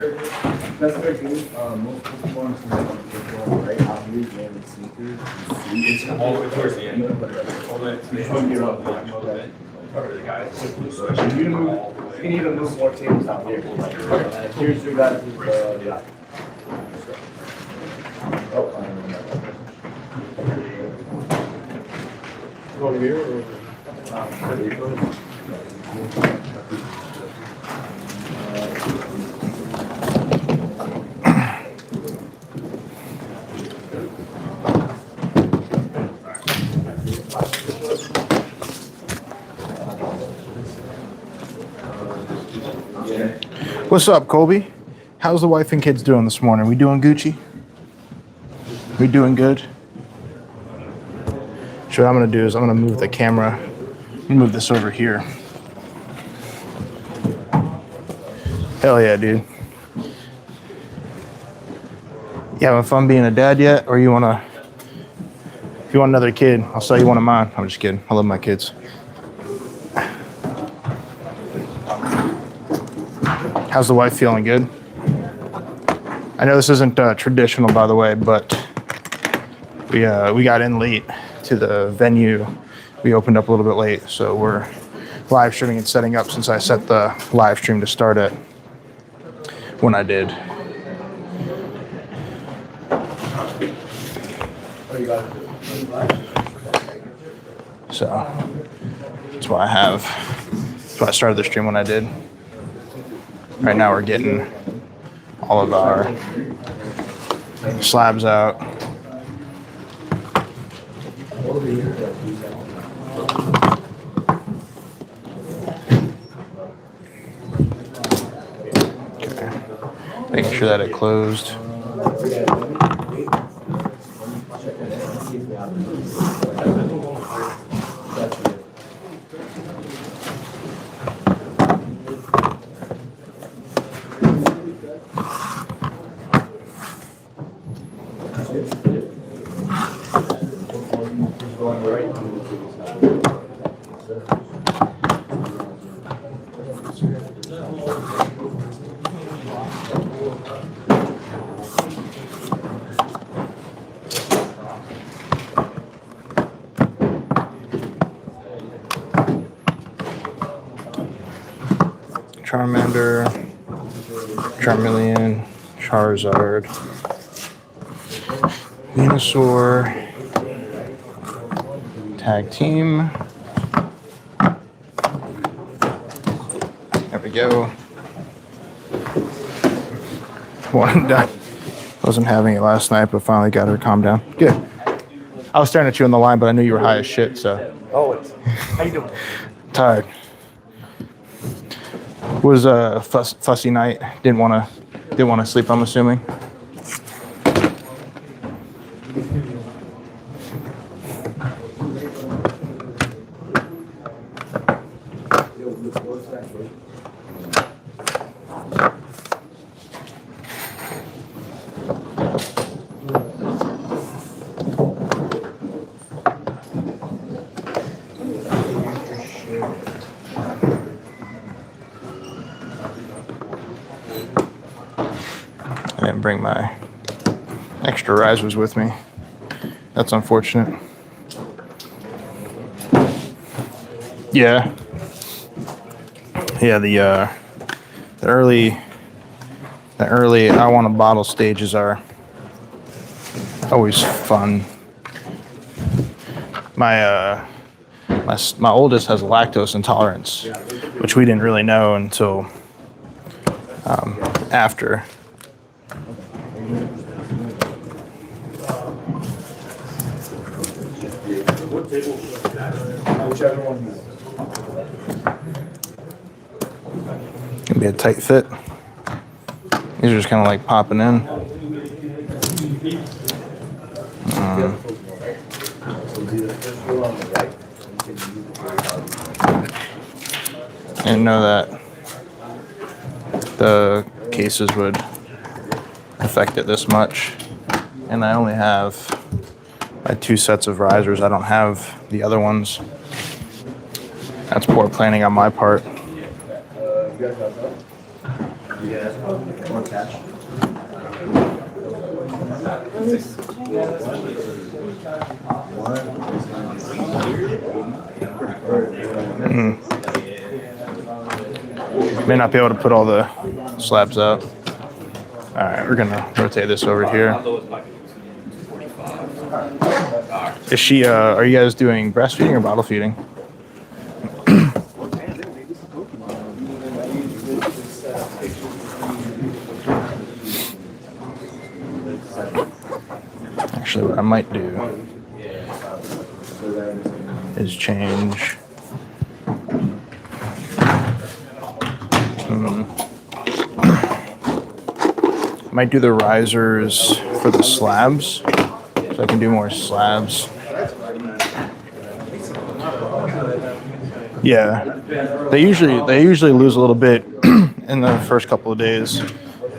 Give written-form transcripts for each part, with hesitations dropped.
That's what I do. Most performers right out here, wearing sneakers. It's all the way towards the end. All the way. Cover the guys. You need to move more tables out here. Here's your guys. Over here or? What's up, Colby? How's the wife and kids doing this morning? We doing Gucci? We doing good? So what I'm gonna do is I'm gonna move the camera, move this over here. Hell yeah, dude. You having fun being a dad yet? Or if you want another kid, I'll sell you one of mine. I'm just kidding. I love my kids. How's the wife feeling? Good? I know this isn't traditional, by the way, but we got in late to the venue. We opened up a little bit late, so we're live streaming and setting up since I set the live stream to start at when I did. So that's why I started the stream when I did. Right now we're getting all of our slabs out. Okay. Making sure that it closed. Charmander, Charmeleon, Charizard, Venusaur, Tag Team. There we go. One done. Wasn't having it last night, but finally got her calmed down. Good. I was staring at you on the line, but I knew you were high as shit, so. Always. How you doing? Tired. Was a fussy night. Didn't want to sleep, I'm assuming. I didn't bring my extra risers with me. That's unfortunate. Yeah. Yeah, the early I want a bottle stages are always fun. My oldest has lactose intolerance, which we didn't really know until after. Whichever one Gonna be a tight fit. These are just kind of like popping in. I didn't know that the cases would affect it this much. And I only have my 2 sets of risers. I don't have the other ones. That's poor planning on my part. you guys got that? Yeah. May not be able to put all the slabs up. All right, we're gonna rotate this over here. Is she? Are you guys doing breastfeeding or bottle feeding? Actually, what I might do is change. Might do the risers for the slabs, so I can do more slabs. Yeah, they usually lose a little bit in the first couple of days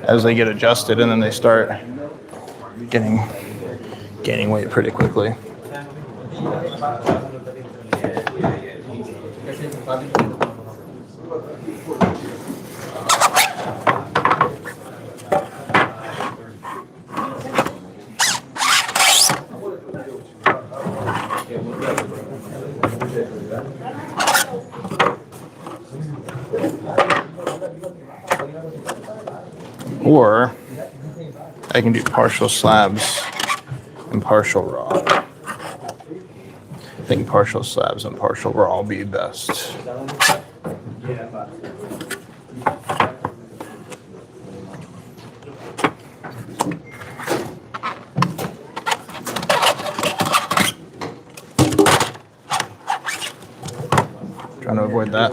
as they get adjusted, and then they start gaining weight pretty quickly. Or I can do partial slabs and partial raw. I think partial slabs and partial raw will be best. Trying to avoid that.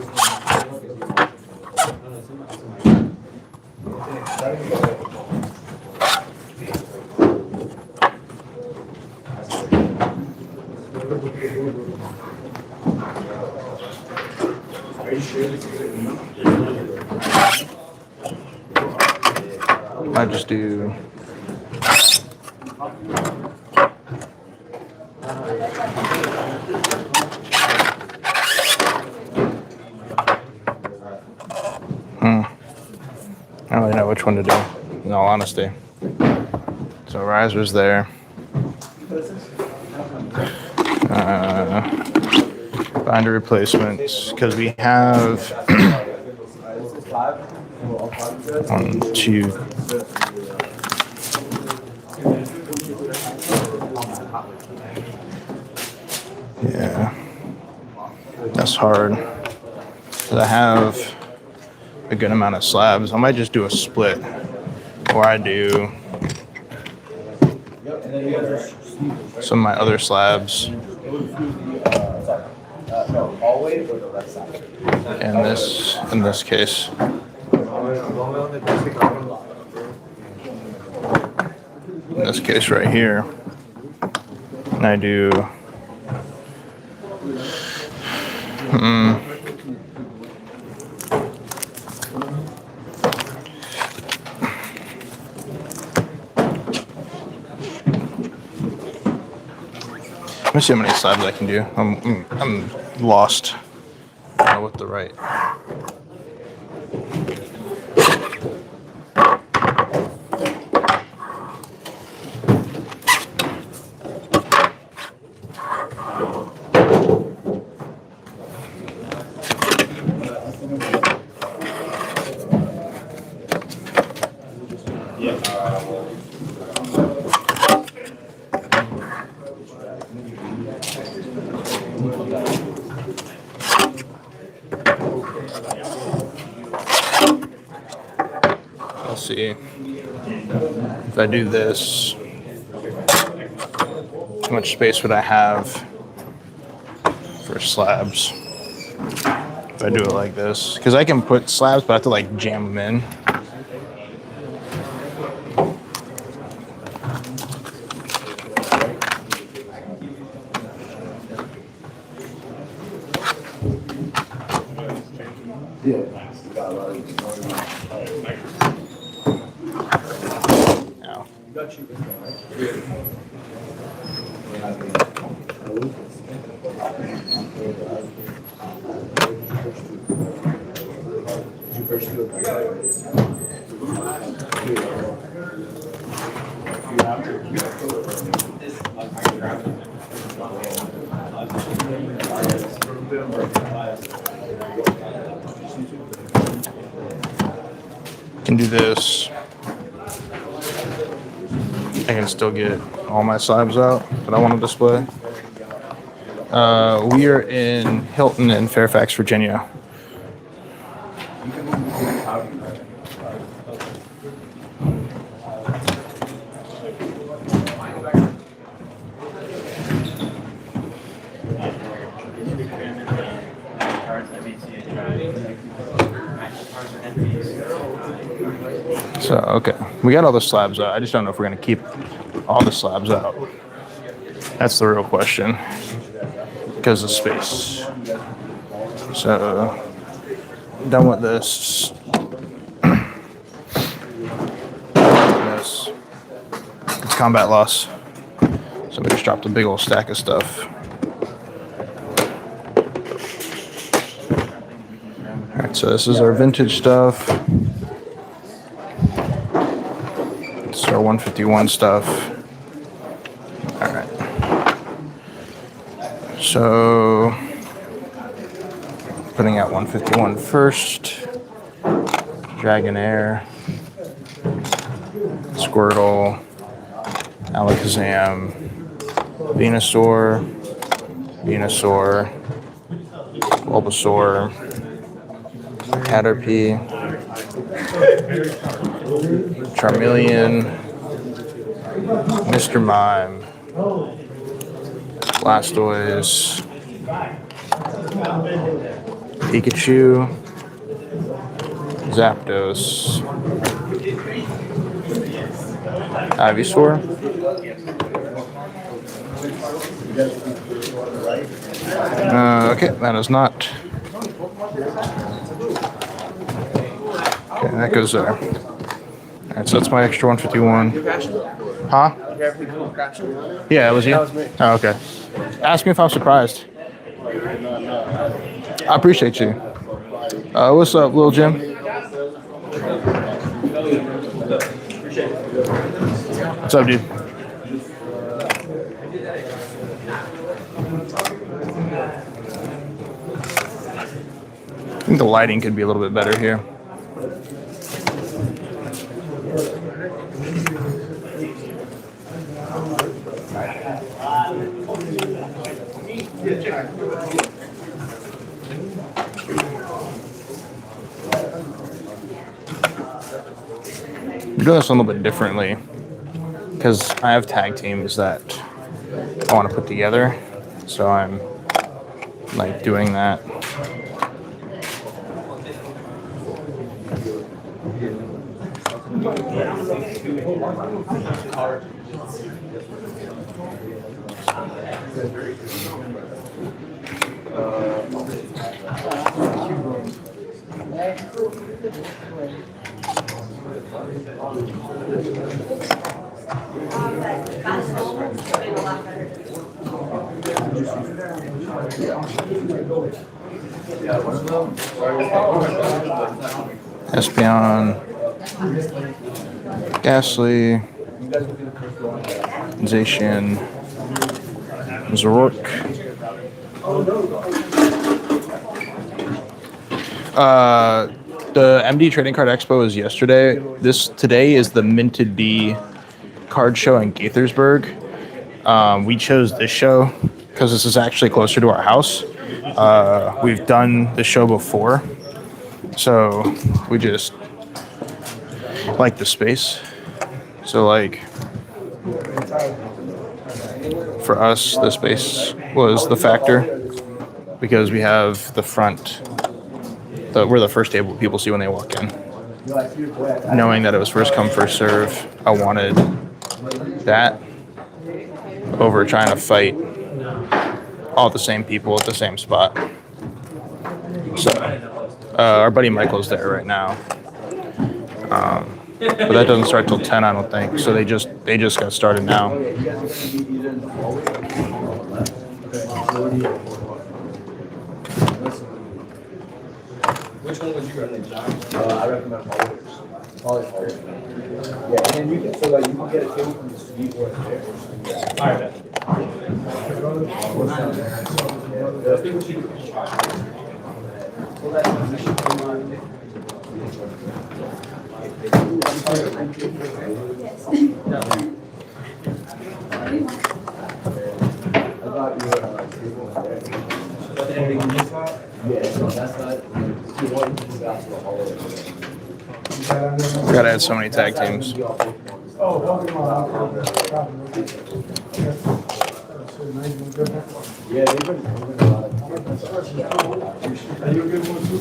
I just do I don't really know which one to do, in all honesty. So risers there. Binder replacements, because we have 1, 2. Yeah, that's hard. 'Cause I have a good amount of slabs. I might just do a split, or I do some of my other slabs. In this case. In this case right here. And I do let me see how many slabs I can do. I'm lost with the right. Let's see if I do this, how much space would I have for slabs if I do it like this? Because I can put slabs, but I have to like jam them in. do this, I can still get all my slabs out that I want to display. We are in Hilton in Fairfax, Virginia. So, okay, we got all the slabs out. I just don't know if we're going to keep all the slabs out. That's the real question, because of space. So, done with this. This. It's combat loss. So we just dropped a big old stack of stuff. All right, so this is our vintage stuff. This is our 151 stuff. All right. So putting out 151 first. Dragonair, Squirtle, Alakazam, Venusaur, Bulbasaur, Caterpie, Charmeleon, Mr. Mime, Blastoise, Pikachu, Zapdos, Ivysaur, okay, that is not. Okay, that goes there. Alright, so that's my extra 151. Huh? Yeah, it was you? That was me. Oh, okay. Ask me if I'm surprised. I appreciate you. What's up, Lil Jim? What's up, dude? I think the lighting could be a little bit better here. I'm doing this a little bit differently because I have tag teams that I want to put together, so I'm like doing that. Espeon, Ghastly, Zacian, Zoroark. The MD Trading Card Expo is yesterday. Today is the Minted B card show in Gaithersburg. We chose this show because this is actually closer to our house. We've done the show before, so we just like the space. So like for us, the space was the factor because we have the front. We're the first table people see when they walk in. Knowing that it was first come, first serve, I wanted that over trying to fight all the same people at the same spot. So our buddy Michael's there right now. But that doesn't start till 10, I don't think. So they just got started now. Which one would you recommend, John? I recommend Polly's. Yeah, and you can so that you can get a table from the suite or there. All right. thought you were yeah, no, that's not. You want to move out to the hallway. Gotta add so many tag teams. Yeah, they've been moving a lot of. Are you a good one too?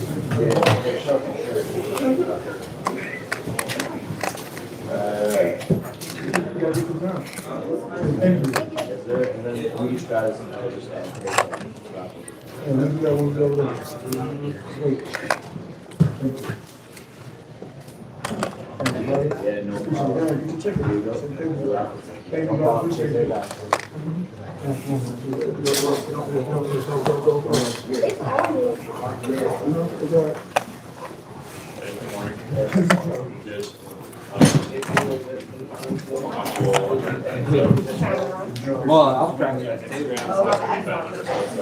And then we just got some just add. Yeah, no problem. There you go. Well, I'll try to get it.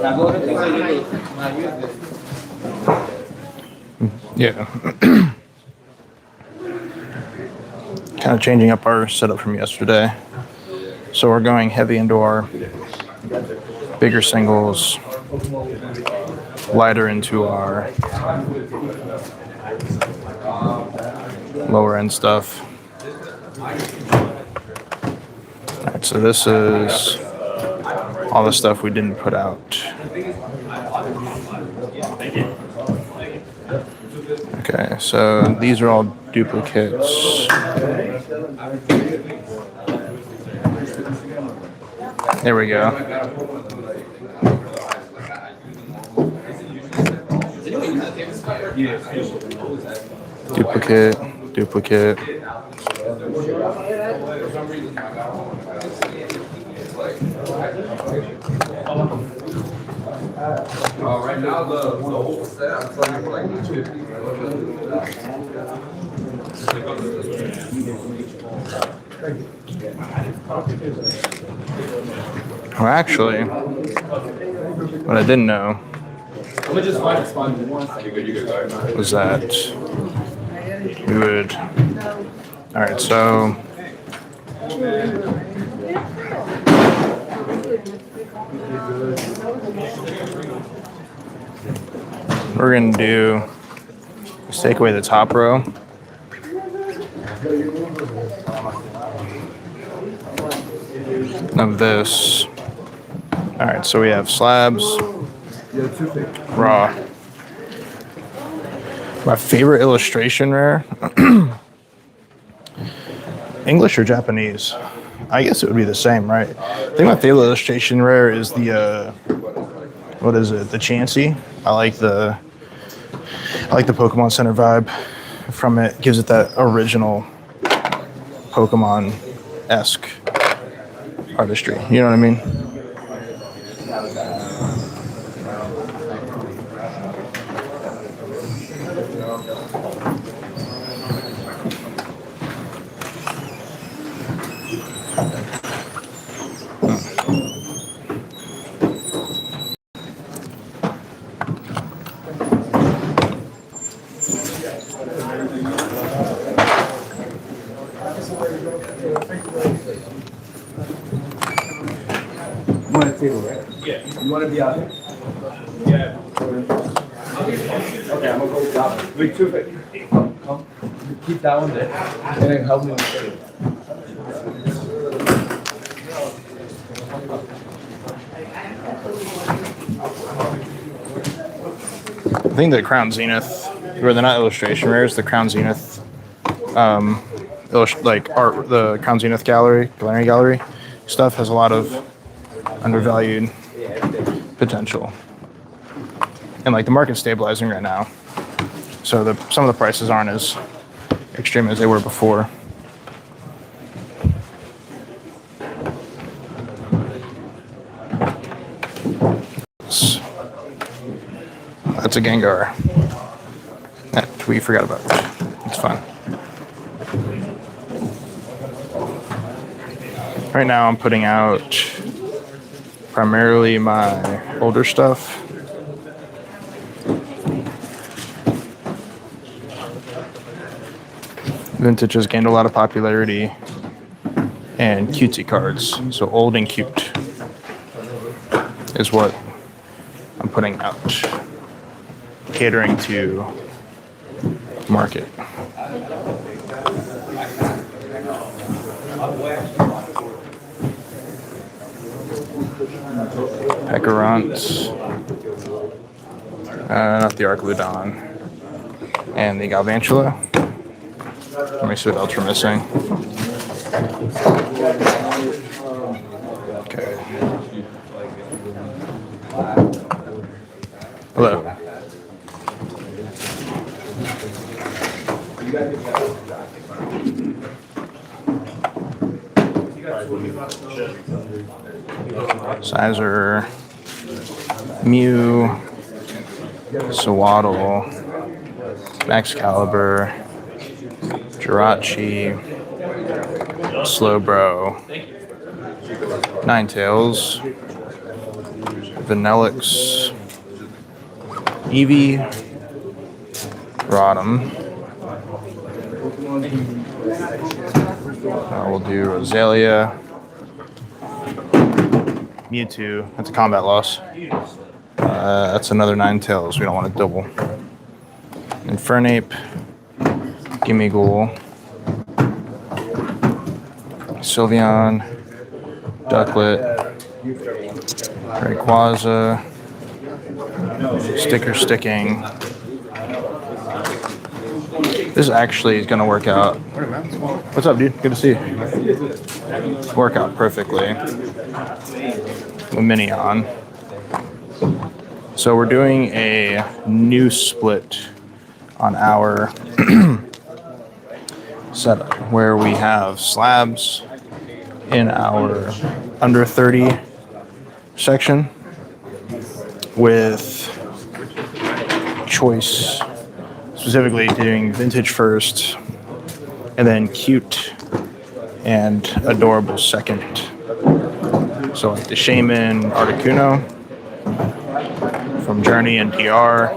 Now go ahead. Yeah. Kind of changing up our setup from yesterday. So we're going heavy into our bigger singles, lighter into our lower end stuff. All right, so this is all the stuff we didn't put out. Okay, so these are all duplicates. There we go. Duplicate. Right now, the whole setup is like 50. Well, actually, what I didn't know was that we would. All right, so we're gonna do. Let's take away the top row. Of this. All right, so we have slabs, raw. My favorite illustration rare, English or Japanese? I guess it would be the same, right? I think my favorite illustration rare is the what is it? The Chansey. I like the Pokemon Center vibe from it. Gives it that original Pokemon-esque artistry. You know what I mean? You want a table, right? Yeah. You want to be out here? Yeah. Okay, I'm gonna go down. Wait, two feet. Come. You keep that one there, and then help me with the table. I think the Crown Zenith, or they're not illustration rares, the Crown Zenith, like art, the Crown Zenith gallery stuff has a lot of undervalued potential, and like the market's stabilizing right now, so some of the prices aren't as extreme as they were before. That's a Gengar that we forgot about. It's fine. Right now I'm putting out primarily my older stuff. Vintage has gained a lot of popularity, and cutesy cards. So old and cute is what I'm putting out, catering to market. Pecorants, not the Arcludon, and the Galvantula. Let me see what else we're missing. Okay. Hello. Sizer, Mew, Sawaddle, Max Caliber, Jirachi, Slowbro, Ninetales, Vanillix, Eevee, Rotom. We'll do Roselia, Mewtwo. That's a combat loss. That's another Ninetales. We don't want to double. Infernape, Gimmighoul, Sylveon, Ducklet, Rayquaza, Sticker Sticking. This actually is going to work out. What's up, dude? Good to see you. Work out perfectly with Minion. So we're doing a new split on our setup where we have slabs in our under 30 section with choice, specifically doing vintage first and then cute and adorable second. So like the Shaman Articuno from Journey and DR.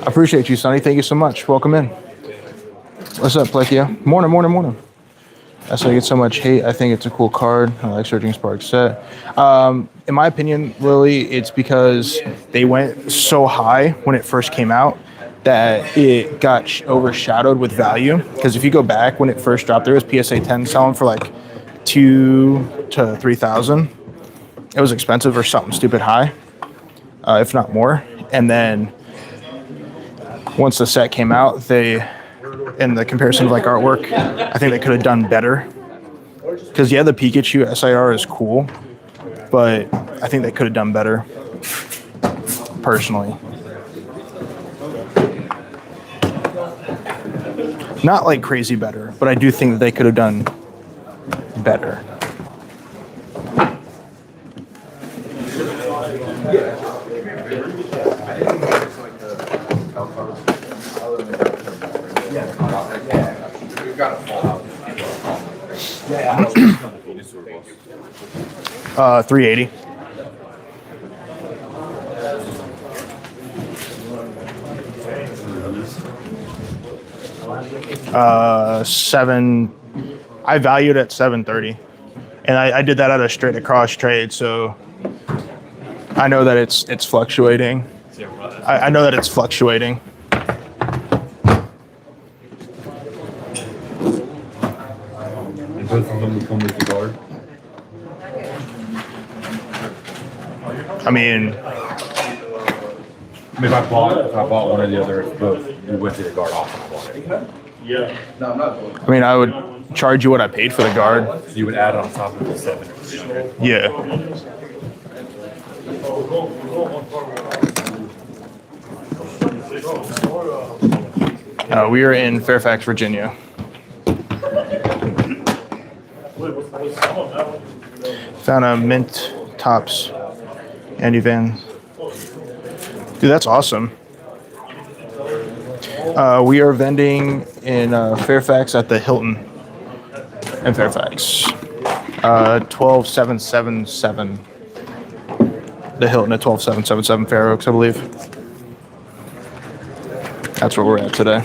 I appreciate you, Sonny. Thank you so much. Welcome in. What's up, Plekio? Morning. That's why I get so much hate. I think it's a cool card. I like Surging Spark set. In my opinion, Lily, it's because they went so high when it first came out that it got overshadowed with value. Because if you go back when it first dropped, there was PSA 10 selling for like 2,000 to 3,000. It was expensive or something stupid high, if not more. And then once the set came out, in the comparison of like artwork, I think they could have done better. Because yeah, the Pikachu SIR is cool, but I think they could have done better, personally. Not like crazy better, but I do think that they could have done better. Yeah. 380. I valued at 730, and I did that at a straight across trade, so I know that it's fluctuating. I know that it's fluctuating. And both of them would come with the guard. I mean, If I bought one or the other, both, you would get a guard off of one. Yeah. No, I'm not going. I mean, I would charge you what I paid for the guard. So you would add on top of the 7 or 300. Yeah. We are in Fairfax, Virginia. Found a mint tops Andy Van. Dude, that's awesome. We are vending in Fairfax at the Hilton in Fairfax. 12777. The Hilton at 12777 Fair Oaks, I believe. That's where we're at today.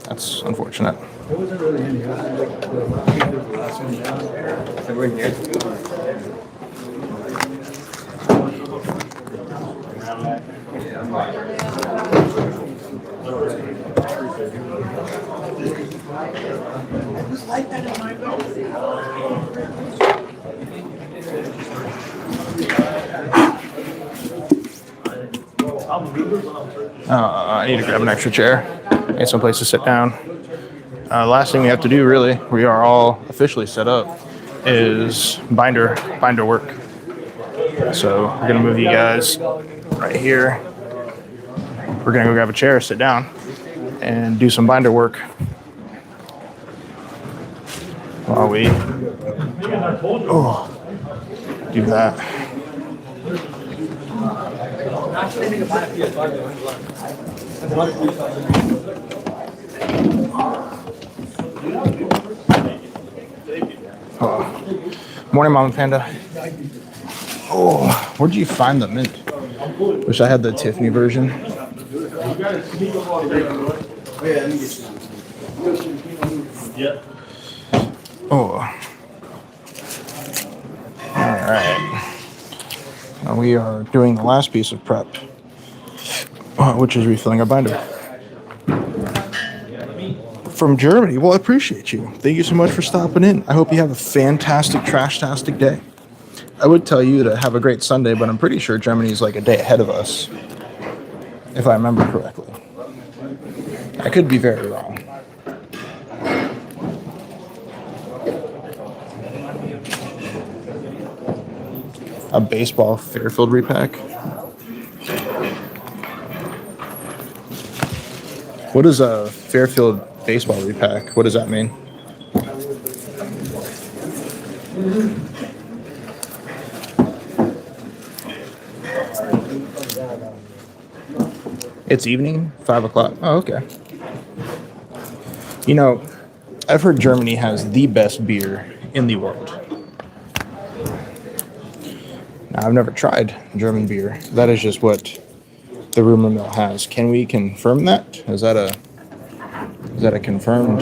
That's unfortunate. It wasn't really in here. It was like the last one down. So we're in here. I need to grab an extra chair and some place to sit down. Last thing we have to do, really, we are all officially set up, is binder work. So we're gonna move you guys right here. We're gonna go grab a chair, sit down, and do some binder work while we do that. Morning, Mama Panda. Oh, where'd you find the mint? Wish I had the Tiffany version. Oh. All right. Now we are doing the last piece of prep, which is refilling our binder. From Germany. Well, I appreciate you. Thank you so much for stopping in. I hope you have a fantastic, trash-tastic day. I would tell you to have a great Sunday, but I'm pretty sure Germany is like a day ahead of us, if I remember correctly. I could be very wrong. A baseball Fairfield repack. What is a Fairfield baseball repack? What does that mean? It's evening, 5 o'clock. Oh, okay. You know, I've heard Germany has the best beer in the world. Now, I've never tried German beer. That is just what the rumor mill has. Can we confirm that? Is that a confirmed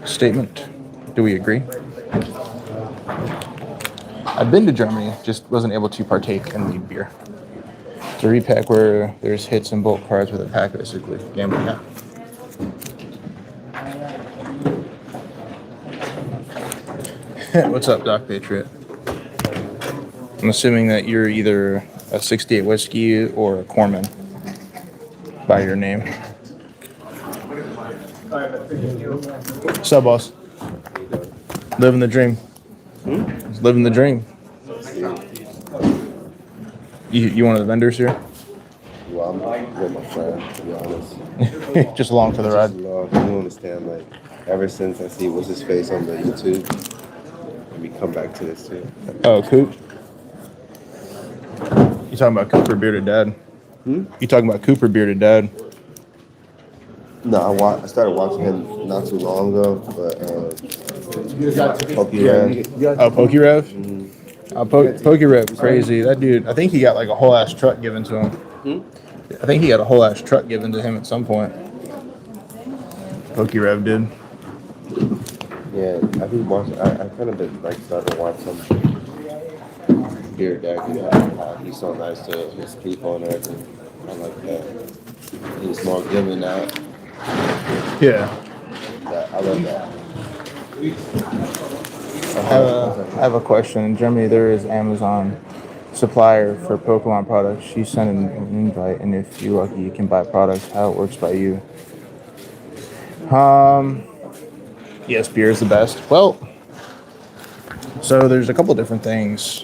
statement? Do we agree? I've been to Germany, just wasn't able to partake in the beer. It's a repack where there's hits and bulk cards with a pack, basically. Gambling, yeah. What's up, Doc Patriot? I'm assuming that you're either a 68 whiskey or a Corman by your name. What's up, boss? Living the dream. Living the dream. You one of the vendors here? Well, I'm with my friend, to be honest. Just along for the ride. You understand, like, ever since I see what's his face on the YouTube, we come back to this too. Oh, Coop? You talking about Cooper Bearded Dad? You talking about Cooper Bearded Dad? No, I started watching him not too long ago, but Pokey Rev. Oh, Pokey Rev? Pokey Rev, crazy. That dude, I think he got like a whole ass truck given to him. I think he got a whole ass truck given to him at some point. Pokey Rev did. Yeah, I think I kind of been like starting to watch some Bearded Dad. He's so nice to his people and everything. I like that. He's more giving now. Yeah. I love that. I have a question. In Germany, there is Amazon supplier for Pokemon products. She sent an invite, and if you're lucky, you can buy products. How it works by you? Yes, beer is the best. Well, so there's a couple different things.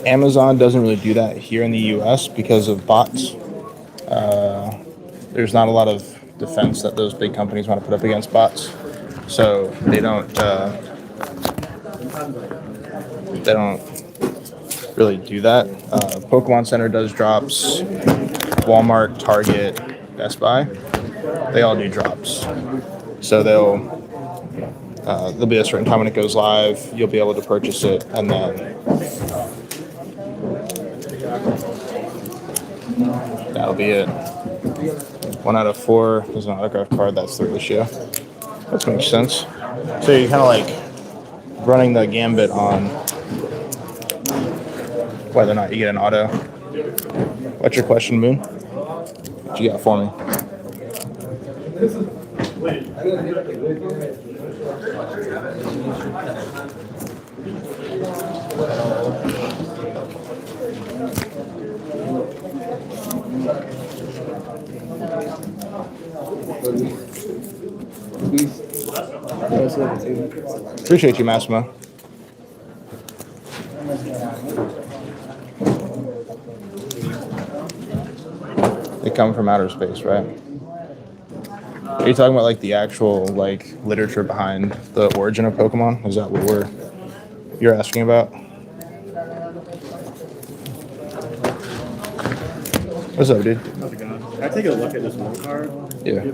Amazon doesn't really do that here in the U.S. because of bots. There's not a lot of defense that those big companies want to put up against bots, so they don't really do that. Pokemon Center does drops. Walmart, Target, Best Buy, they all do drops. So they'll there'll be a certain time when it goes live. You'll be able to purchase it, and then that'll be it. 1 out of 4 is an autograph card. That's the ratio. That makes sense. So you're kind of like running the gambit on whether or not you get an auto. What's your question, Moon? What you got for me? Appreciate you, Massimo. They come from outer space, right? Are you talking about like the actual like literature behind the origin of Pokemon? Is that what you're asking about? What's up, dude? How's it going? Can I take a look at this one card? Yeah.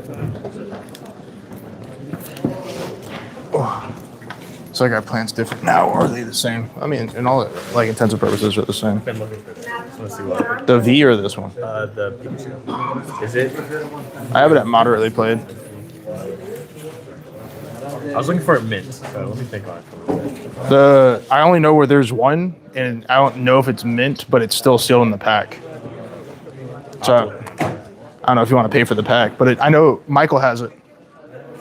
Oh. So like our plans different now, or are they the same? I mean, in all like intents and purposes, are the same. I've been looking for this. Let's see what. The V or this one? The Pikachu. Is it? I have it at moderately played. I was looking for a mint, so let me think on it. I only know where there's one, and I don't know if it's mint, but it's still sealed in the pack. So I don't know if you want to pay for the pack, but I know Michael has it.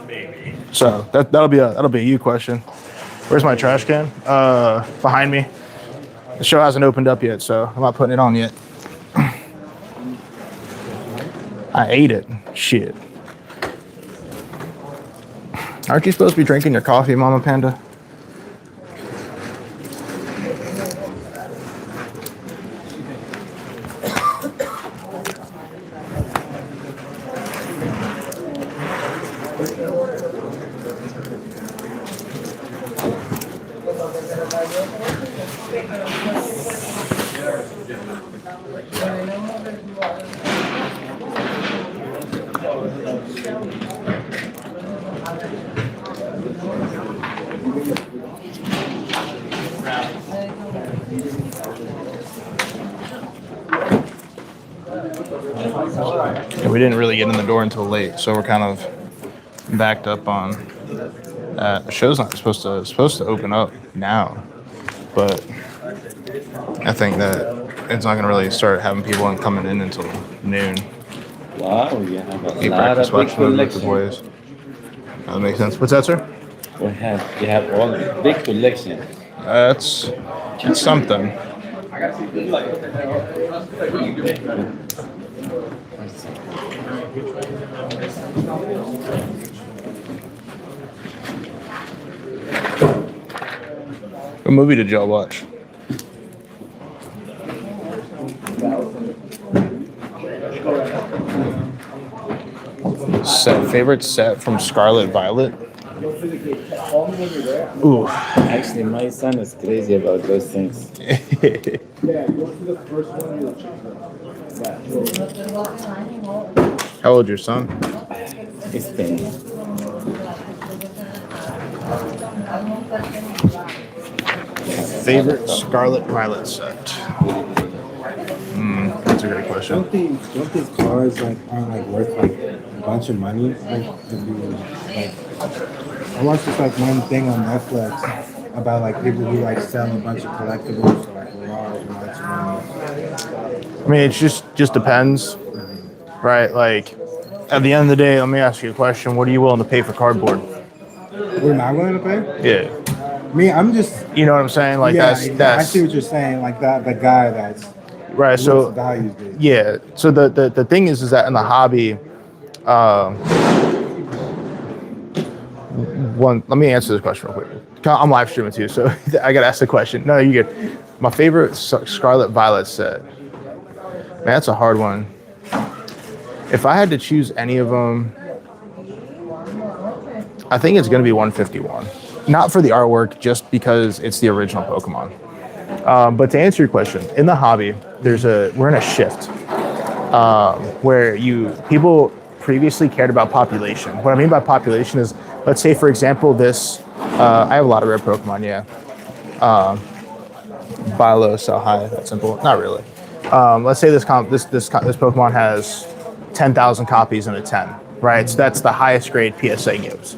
Maybe. So that'll be a you question. Where's my trash can? Behind me. The show hasn't opened up yet, so I'm not putting it on yet. I ate it. Shit. Aren't you supposed to be drinking your coffee, Mama Panda? Yeah, we didn't really get in the door until late, so we're kind of backed up on. The show's not supposed to open up now, but I think that it's not gonna really start having people coming in until noon. Wow, you have a Eat lot breakfast, of watch big movies with the collection. boys. That makes sense. What's that, sir? You have all big collection. It's something. What movie did y'all watch? Favorite set from Scarlet Violet? Ooh. Actually, my son is crazy about those things. Yeah, go to the first one. You'll check that. How old's your son? It's 10. Favorite Scarlet Violet set? That's a great question. Don't these cards like aren't like worth like a bunch of money? Like to be like I watched this like one thing on Netflix about like people who like sell a bunch of collectibles for like large amounts of money. I mean, it just depends, right? Like, at the end of the day, let me ask you a question. What are you willing to pay for cardboard? What am I willing to pay? Yeah. Me, I'm just You know what I'm saying? Like, yeah. that's I see what you're saying. Like that, the guy that's right. So values big. yeah. So the thing is that in the hobby, let me answer this question real quick. I'm live streaming too, so I gotta ask the question. No, you get my favorite Scarlet Violet set. Man, that's a hard one. If I had to choose any of them, I think it's gonna be 151. Not for the artwork, just because it's the original Pokemon. But to answer your question, in the hobby, we're in a shift where people previously cared about population. What I mean by population is, let's say, for example, this I have a lot of rare Pokemon, yeah. Buy low, sell high. That's simple. Not really. Let's say this Pokemon has 10,000 copies in a 10, right? So that's the highest grade PSA gives.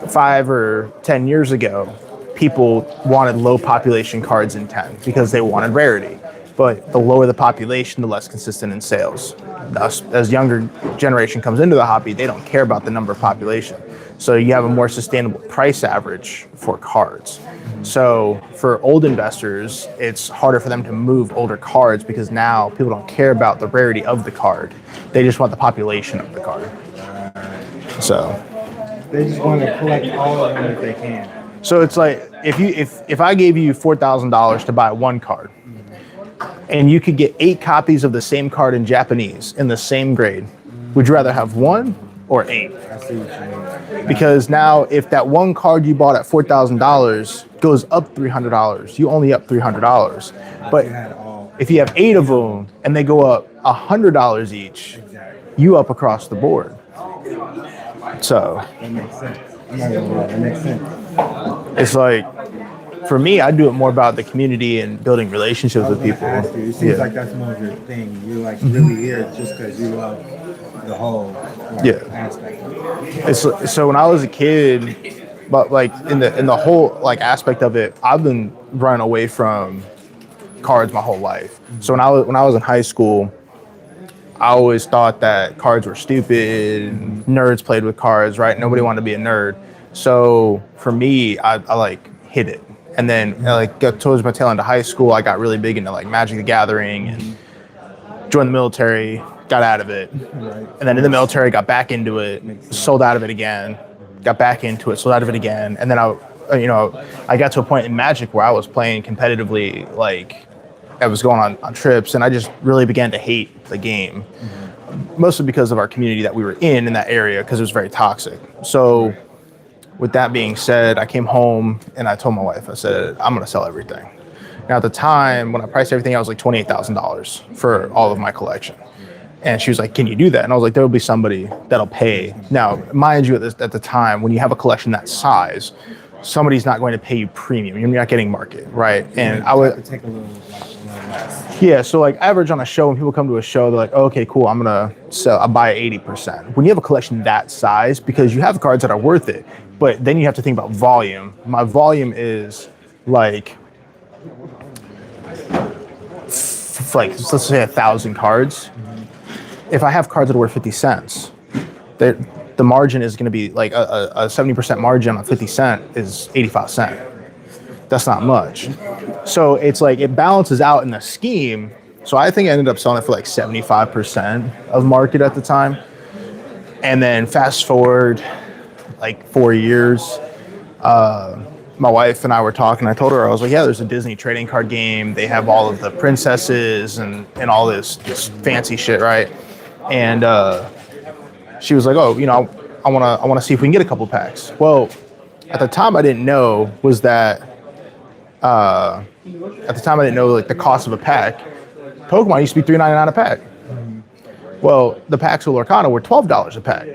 5 or 10 years ago, people wanted low population cards in 10 because they wanted rarity. But the lower the population, the less consistent in sales. Thus, as younger generation comes into the hobby, they don't care about the number of population. So you have a more sustainable price average for cards. So for old investors, it's harder for them to move older cards because now people don't care about the rarity of the card. They just want the population of the card. So They just want to collect all of them if they can. So it's like if I gave you $4,000 to buy one card, and you could get 8 copies of the same card in Japanese in the same grade, would you rather have 1 or 8? I see what you mean. Because now if that one card you bought at $4,000 goes up $300, you only up $300. But if you have 8 of them and they go up $100 each, you up across the board. So That makes sense. I'm not gonna lie, that makes sense. it's like, for me, I do it more about the community and building relationships with people. Ask you, it seems like that's more of your thing. You're like really here just because you love the whole aspect of it. So when I was a kid, but like in the whole like aspect of it, I've been running away from cards my whole life. So when I was in high school, I always thought that cards were stupid. Nerds played with cards, right? Nobody wanted to be a nerd. So for me, I like hid it. And then like got towards my tail end of high school, I got really big into like Magic the Gathering and joined the military, got out of it. And then in the military, got back into it, sold out of it again, got back into it, sold out of it again. And then I got to a point in Magic where I was playing competitively, like I was going on trips, and I just really began to hate the game. Mostly because of our community that we were in that area, because it was very toxic. So with that being said, I came home and I told my wife, I said, I'm going to sell everything. Now, at the time, when I priced everything, I was like $28,000 for all of my collection. And she was like, can you do that? And I was like, there will be somebody that'll pay. Now, mind you, at the time, when you have a collection that size, somebody's not going to pay you premium. You're not getting market, right? And I would take a little less. Yeah, so like average on a show, when people come to a show, they're like, oh, okay, cool, I'll buy 80%. When you have a collection that size, because you have cards that are worth it, but then you have to think about volume. My volume is like let's say 1,000 cards. If I have cards that are worth 50 cents, the margin is going to be like a 70% margin on 50 cent is 85 cents. That's not much. So it's like it balances out in the scheme. So I think I ended up selling it for like 75% of market at the time. And then fast forward like 4 years, my wife and I were talking. I told her, I was like, yeah, there's a Disney trading card game. They have all of the princesses and all this fancy shit, right? And she was like, oh, I want to see if we can get a couple packs. Well, at the time I didn't know was that like the cost of a pack. Pokemon used to be $3.99 a pack. Well, the packs of Lorcana were $12 a pack.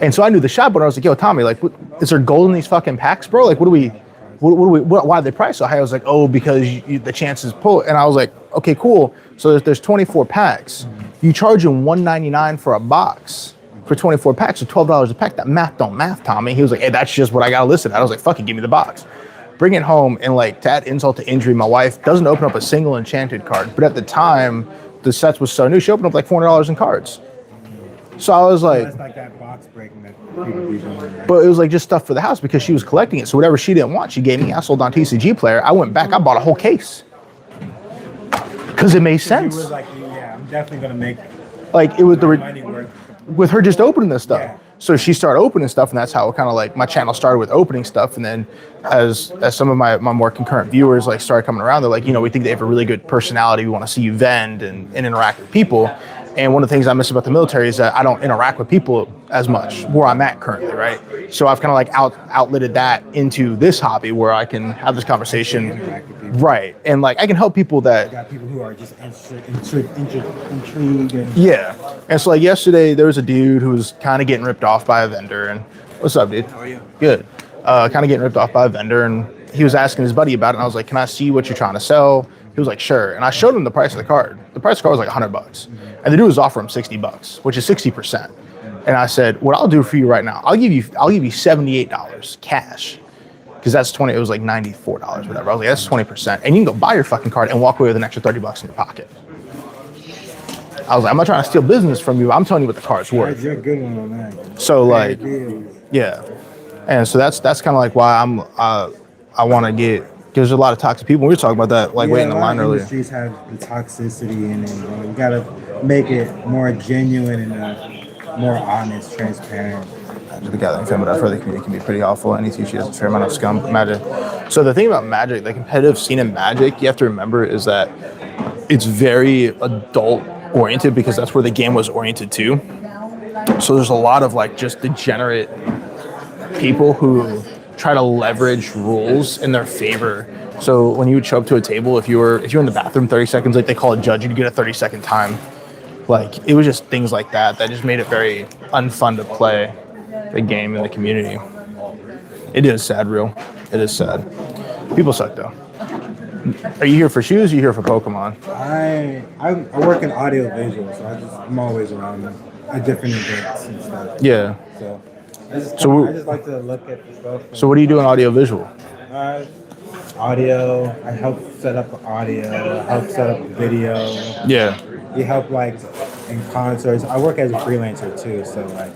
And so I knew the shop, but I was like, yo, Tommy, like, is there gold in these fucking packs, bro? Like, why are they priced so high? I was like, oh, because the chances pull. And I was like, okay, cool. So there's 24 packs. You charge them $1.99 for a box for 24 packs, so $12 a pack. That math don't math, Tommy. He was like, hey, that's just what I got listed. I was like, fuck it, give me the box. Bring it home, and like to add insult to injury, my wife doesn't open up a single enchanted card. But at the time, the sets was so new, she opened up like $400 in cards. So I was like, That's like that box breaking that people be doing. but it was like just stuff for the house because she was collecting it. So whatever she didn't want, she gave me. I sold on TCG Player. I went back, I bought a whole case because it made You sense. was like, yeah, I'm definitely gonna make Like it was money worth. with her just opening this stuff. Yeah. So she started opening stuff, and that's how kind of like my channel started with opening stuff. And then as some of my more concurrent viewers like started coming around, they're like, we think they have a really good personality. We want to see you vend and interact with people. And one of the things I miss about the military is that I don't interact with people as much where I'm at currently, right? So I've kind of like outletted that into this hobby where I can have this conversation, right? And like I can help people that Got people who are just intrigued and yeah. And so like yesterday there was a dude who was kind of getting ripped off by a vendor. And what's up, dude? How are you? Good. kind of getting ripped off by a vendor, and he was asking his buddy about it. And I was like, "Can I see what you're trying to sell?" He was like, "Sure." And I showed him the price of the card. The price of the card was like $100, and the dude was offering him $60, which is 60%. And I said, "What I'll do for you right now, I'll give you $78 cash." Because that's 20, it was like $94, whatever. I was like, that's 20%. And you can go buy your fucking card and walk away with an extra $30 in your pocket. I was like, I'm not trying to steal business from you. I'm telling you what the card's worth. You're a good one on that. So like, yeah. And so that's kind of like why I want to get, because there's a lot of toxic people. We were talking about that, like waiting in line earlier. Industries have the toxicity in it. You know? You gotta make it more genuine and more honest, transparent. The gathering film, but I've heard the community can be pretty awful. Any teacher has a fair amount of scum. Magic. So the thing about Magic, the competitive scene in Magic, you have to remember is that it's very adult oriented because that's where the game was oriented to. So there's a lot of like just degenerate people who try to leverage rules in their favor. So when you would show up to a table, if you're in the bathroom 30 seconds, like they call a judge, you'd get a 30-second time. Like it was just things like that just made it very unfun to play the game in the community. It is sad, real. It is sad. People suck though. Are you here for shoes? Or are you here for Pokemon? I work in audio visual, so I'm always around at different events and stuff. Yeah. So I just like to look at the stuff. So what do you do in audio visual? Audio. I help set up audio. I help set up video. Yeah. You help like in concerts. I work as a freelancer too, so like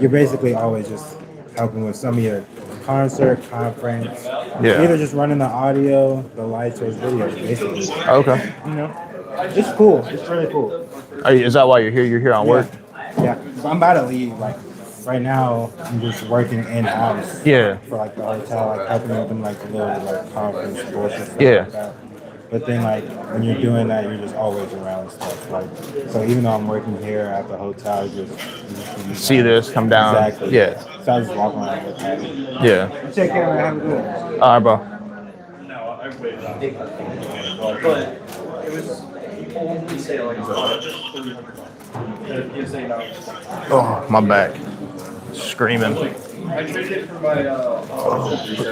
you're basically always just helping with some of your concert, conference. Yeah. Either just running the audio, the lights, or video, basically. Okay. You know, it's cool. It's really cool. Is that why you're here? You're here on work? Yeah. So I'm about to leave. Like right now, I'm just working in house. Yeah. For like the hotel, like helping with them like the little like conference bullshit stuff. Yeah. Like that. But then, like, when you're doing that, you're just always around stuff. Like, so even though I'm working here at the hotel, you just see this, come down. Exactly. Yeah. So I just walk around with you. Yeah. Take care, man. Have a good one. All right, bro. Oh, my back. Screaming. Put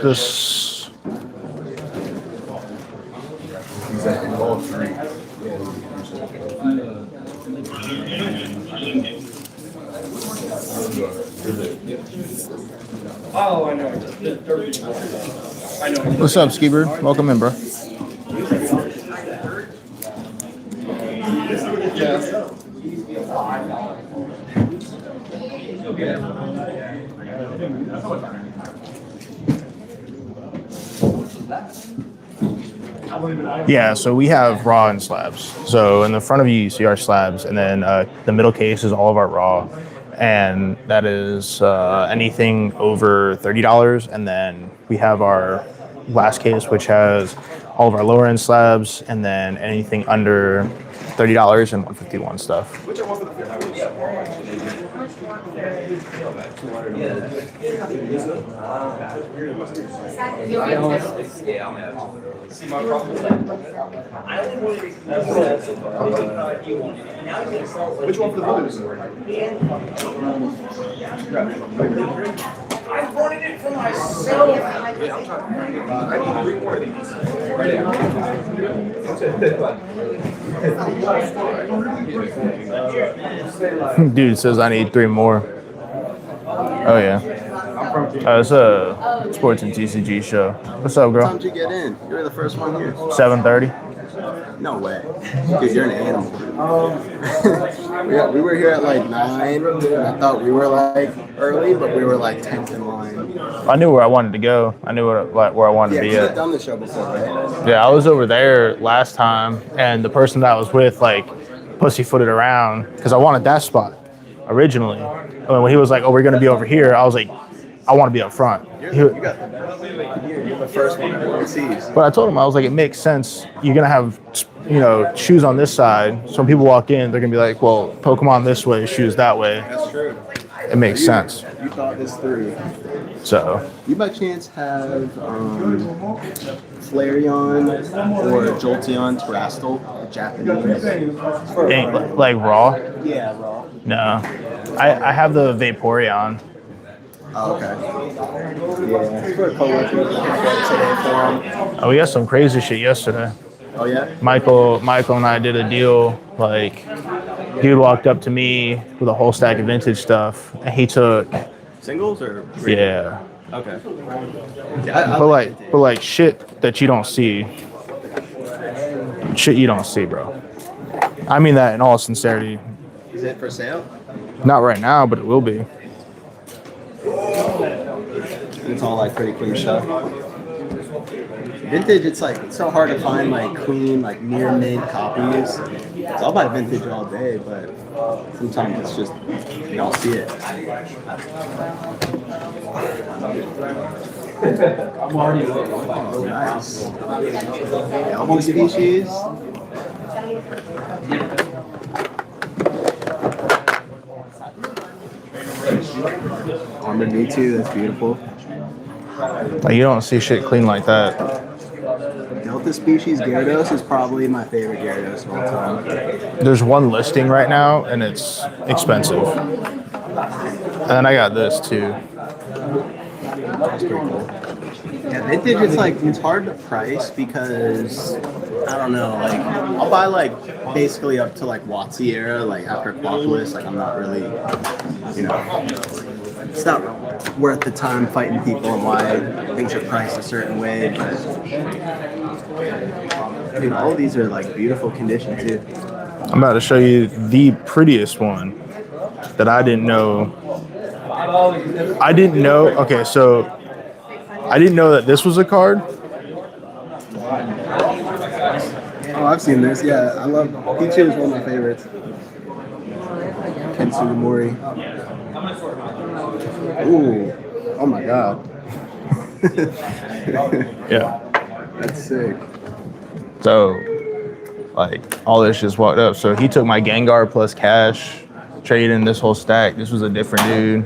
this. Oh, I know. What's up, Ski-Bird? Welcome in, bro. Yeah, so we have raw and slabs. So in the front of you, you see our slabs, and then the middle case is all of our raw, and that is anything over $30. And then we have our last case, which has all of our lower end slabs, and then anything under $30 and 151 stuff. Which one for the brothers? I wanted it for myself. I need 3 more of these. Dude says I need 3 more. Oh yeah. It's a sports and TCG show. What's up, What girl? time did you get in? You were the first one here. 7:30. No way. Dude, you're an animal. we were here at like 9. I thought we were like early, but we were like 10th in line. I knew where I wanted to go. I knew where I wanted Yeah, to be you've at. done the show before, right? Yeah, I was over there last time, and the person that I was with like pussyfooted around because I wanted that spot originally. And when he was like, "Oh, we're gonna be over here," I was like, "I want to be up front." You're the first one everyone sees. But I told him, I was like, it makes sense. You're gonna have, shoes on this side. So when people walk in, they're gonna be like, well, Pokemon this way, shoes that way. That's true. It makes sense. You thought this through. So You by chance have Flareon or Jolteon Terastal, Japanese? like raw? Yeah, raw. No. I have the Vaporeon. Oh, okay. Yeah. For a coworker today for him. Oh, we got some crazy shit yesterday. Oh yeah. Michael and I did a deal. Like, dude walked up to me with a whole stack of vintage stuff, and he took Singles or? yeah. Okay. Yeah, But like shit that you don't see. Shit you don't see, bro. I mean that in all sincerity. Is it for sale? Not right now, but it will be. It's all like pretty clean stuff. Vintage, it's like it's so hard to find like clean, like near mid copies. So I'll buy vintage all day, but sometimes it's just you don't see it. Oh, nice. Elbow species. Armor V2, that's beautiful. Like you don't see shit clean like that. Delta species Gyarados is probably my favorite Gyarados of all time. There's one listing right now, and it's expensive. And then I got this too. That's pretty cool. Yeah, vintage, it's like, it's hard to price because, I don't know, like, I'll buy like basically up to like WotC era, like after Aquapolis, like I'm not really, you know, it's not worth the time fighting people on why things are priced a certain way, but dude, all of these are like beautiful condition too. I'm about to show you the prettiest one that I didn't know. Okay, so I didn't know that this was a card. Oh, I've seen this. Yeah, I love Pichu is one of my favorites. Ken Sugimori. Ooh, oh my god. Yeah. That's sick. So, like, all this just walked up. So he took my Gengar plus cash, traded in this whole stack. This was a different dude.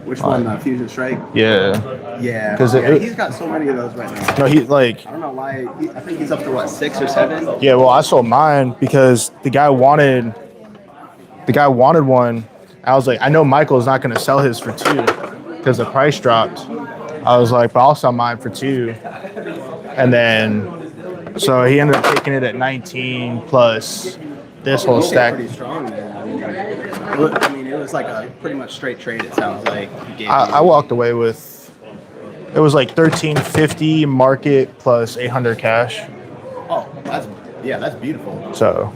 Which one? Fusion Strike? Yeah. Yeah. 'Cause he's got so many of those right now. No, he like. I don't know why. I think he's up to what, 6 or 7? Yeah, well, I sold mine because the guy wanted one. I was like, I know Michael's not going to sell his for 2 because the price dropped. I was like, but I'll sell mine for 2. And then, so he ended up taking it at 19 plus this whole stack. Pretty strong, man. I mean, it was like a pretty much straight trade. It sounds like. I walked away with, it was like $13.50 market plus 800 cash. Oh, that's beautiful. So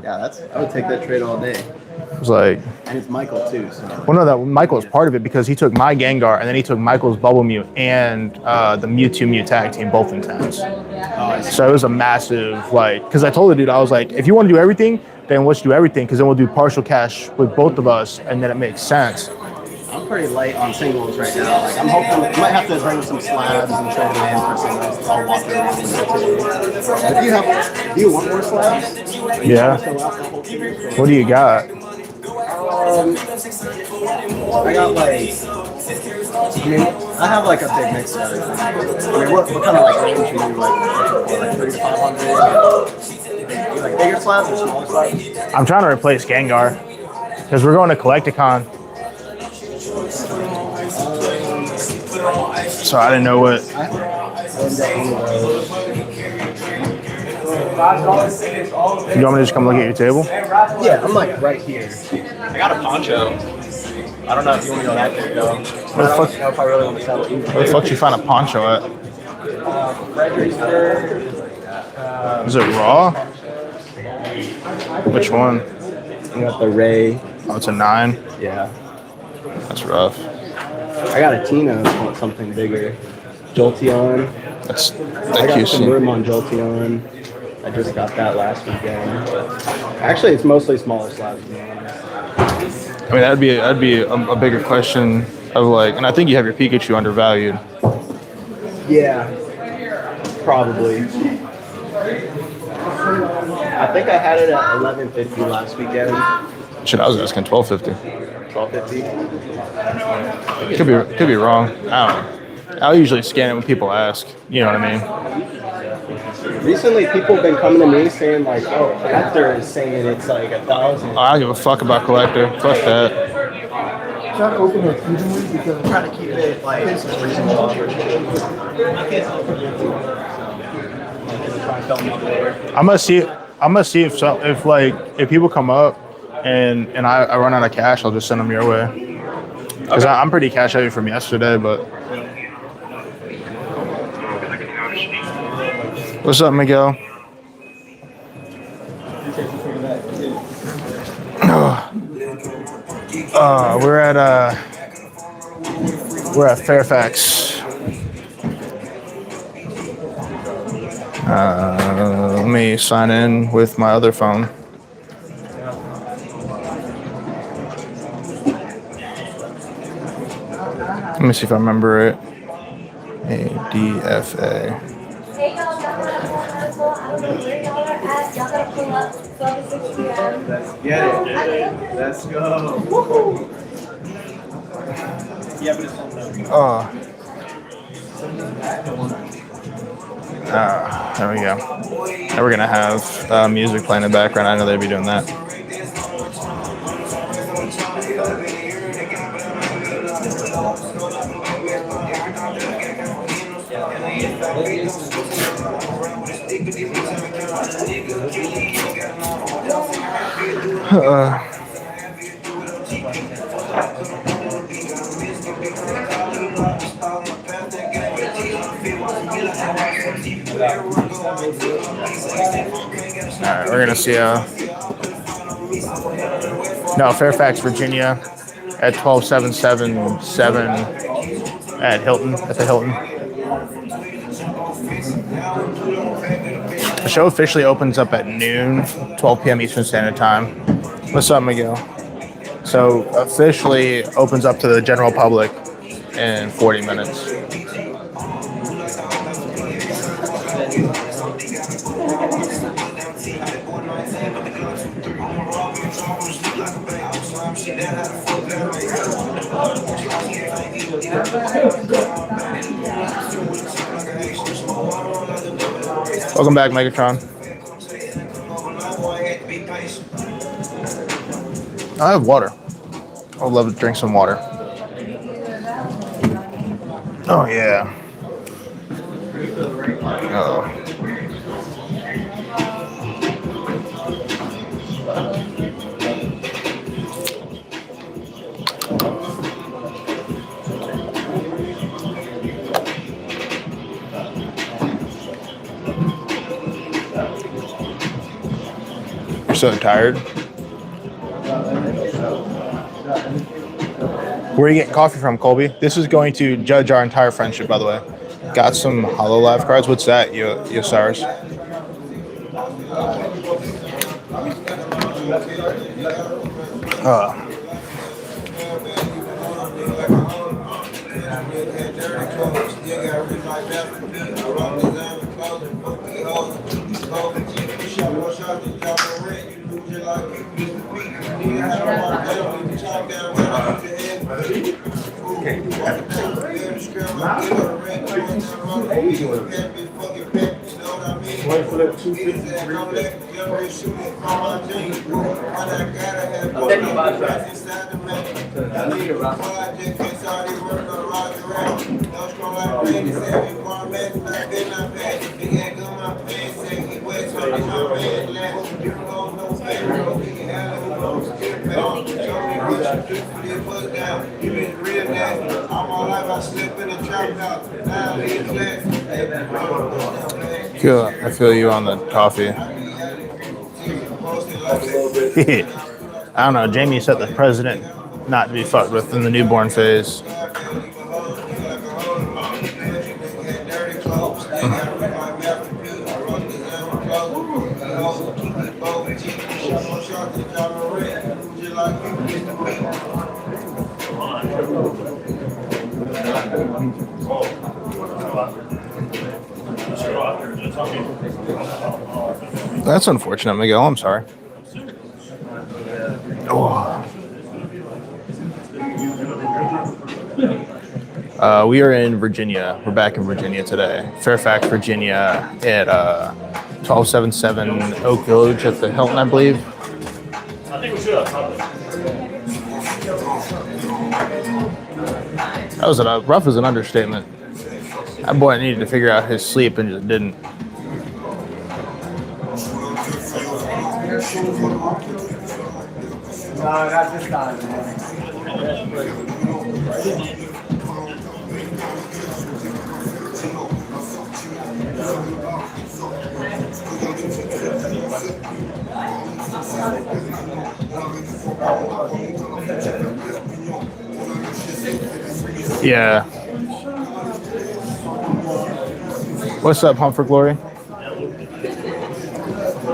Yeah, I would take that trade all day. it was like, And it's Michael too, so. well, no, that Michael was part of it because he took my Gengar and then he took Michael's Bubble Mew and the Mewtwo Mew tag team both in 10s. So it was a massive, like, because I told the dude, I was like, if you want to do everything, then let's do everything because then we'll do partial cash with both of us and then it makes sense. I'm pretty light on singles right now. Like I'm hoping I might have to bring some slabs and trade them in for singles. I'll walk around with that too. Do you want more slabs? Yeah. What do you got? I got like, I have like a big mix of everything. I mean, what kind of like range are you like 3 to 500? Like bigger slabs or smaller slabs? I'm trying to replace Gengar because we're going to Collecticon. So I didn't know what. You want me to just come look at your table? Yeah, I'm like right here. I got a poncho. I don't know if you want to go that big though. Where the fuck? I don't know if I really want to sell it either. Where the fuck you find a poncho at? Fredericksburg. Is it raw? Which one? I got the Ray. Oh, it's a 9. Yeah. That's rough. I got a Tina if you want something bigger. Jolteon. That's I got some room on Jolteon. I just got that last weekend. Actually, it's mostly smaller slabs, to be honest. I mean, that'd be a bigger question of like, and I think you have your Pikachu undervalued. Yeah, probably. I think I had it at $11.50 last weekend. Shit, I was asking $12.50. $12.50. Could be wrong. I don't know. I'll usually scan it when people ask. You know what I mean? Recently, people have been coming to me saying like, "Oh, Collector is saying it's like 1,000." I don't give a fuck about Collector. Fuck that. that open repeatedly because Try to keep it like reasonable. I'm gonna see if people come up and I run out of cash, I'll just send them your way. Because I'm pretty cash heavy from yesterday, but. What's up, Miguel? We're at Fairfax. Let me sign in with my other phone. Let me see if I remember it. ADFA. Hey y'all, y'all gotta pull up. I don't know where y'all are at. Y'all gotta pull up 12 to 6 p.m. Let's get it. Let's go. Woohoo. Yeah, but it's on There we go. And we're gonna have music playing in the background. I know they'd be doing that. Alright, we're gonna see Fairfax, Virginia at 12777 at the Hilton. The show officially opens up at noon, 12 p.m. Eastern Standard Time. What's up, Miguel? So officially opens up to the general public in 40 minutes. Welcome back, Megatron. I have water. I would love to drink some water. Oh, yeah. Oh. You're so tired. Where are you getting coffee from, Colby? This is going to judge our entire friendship, by the way. Got some HoloLive cards. What's that, Yosars? I feel you on the coffee. I don't know. Jamie said the president not to be fucked with in the newborn phase. That's unfortunate, Miguel. I'm sorry. We are in Virginia. We're back in Virginia today. Fairfax, Virginia at 1277 Oak Village at the Hilton, I believe. I think we should have. That was rough as an understatement. That boy needed to figure out his sleep and just didn't. No, not this time. Yeah. What's up, Hunt for Glory?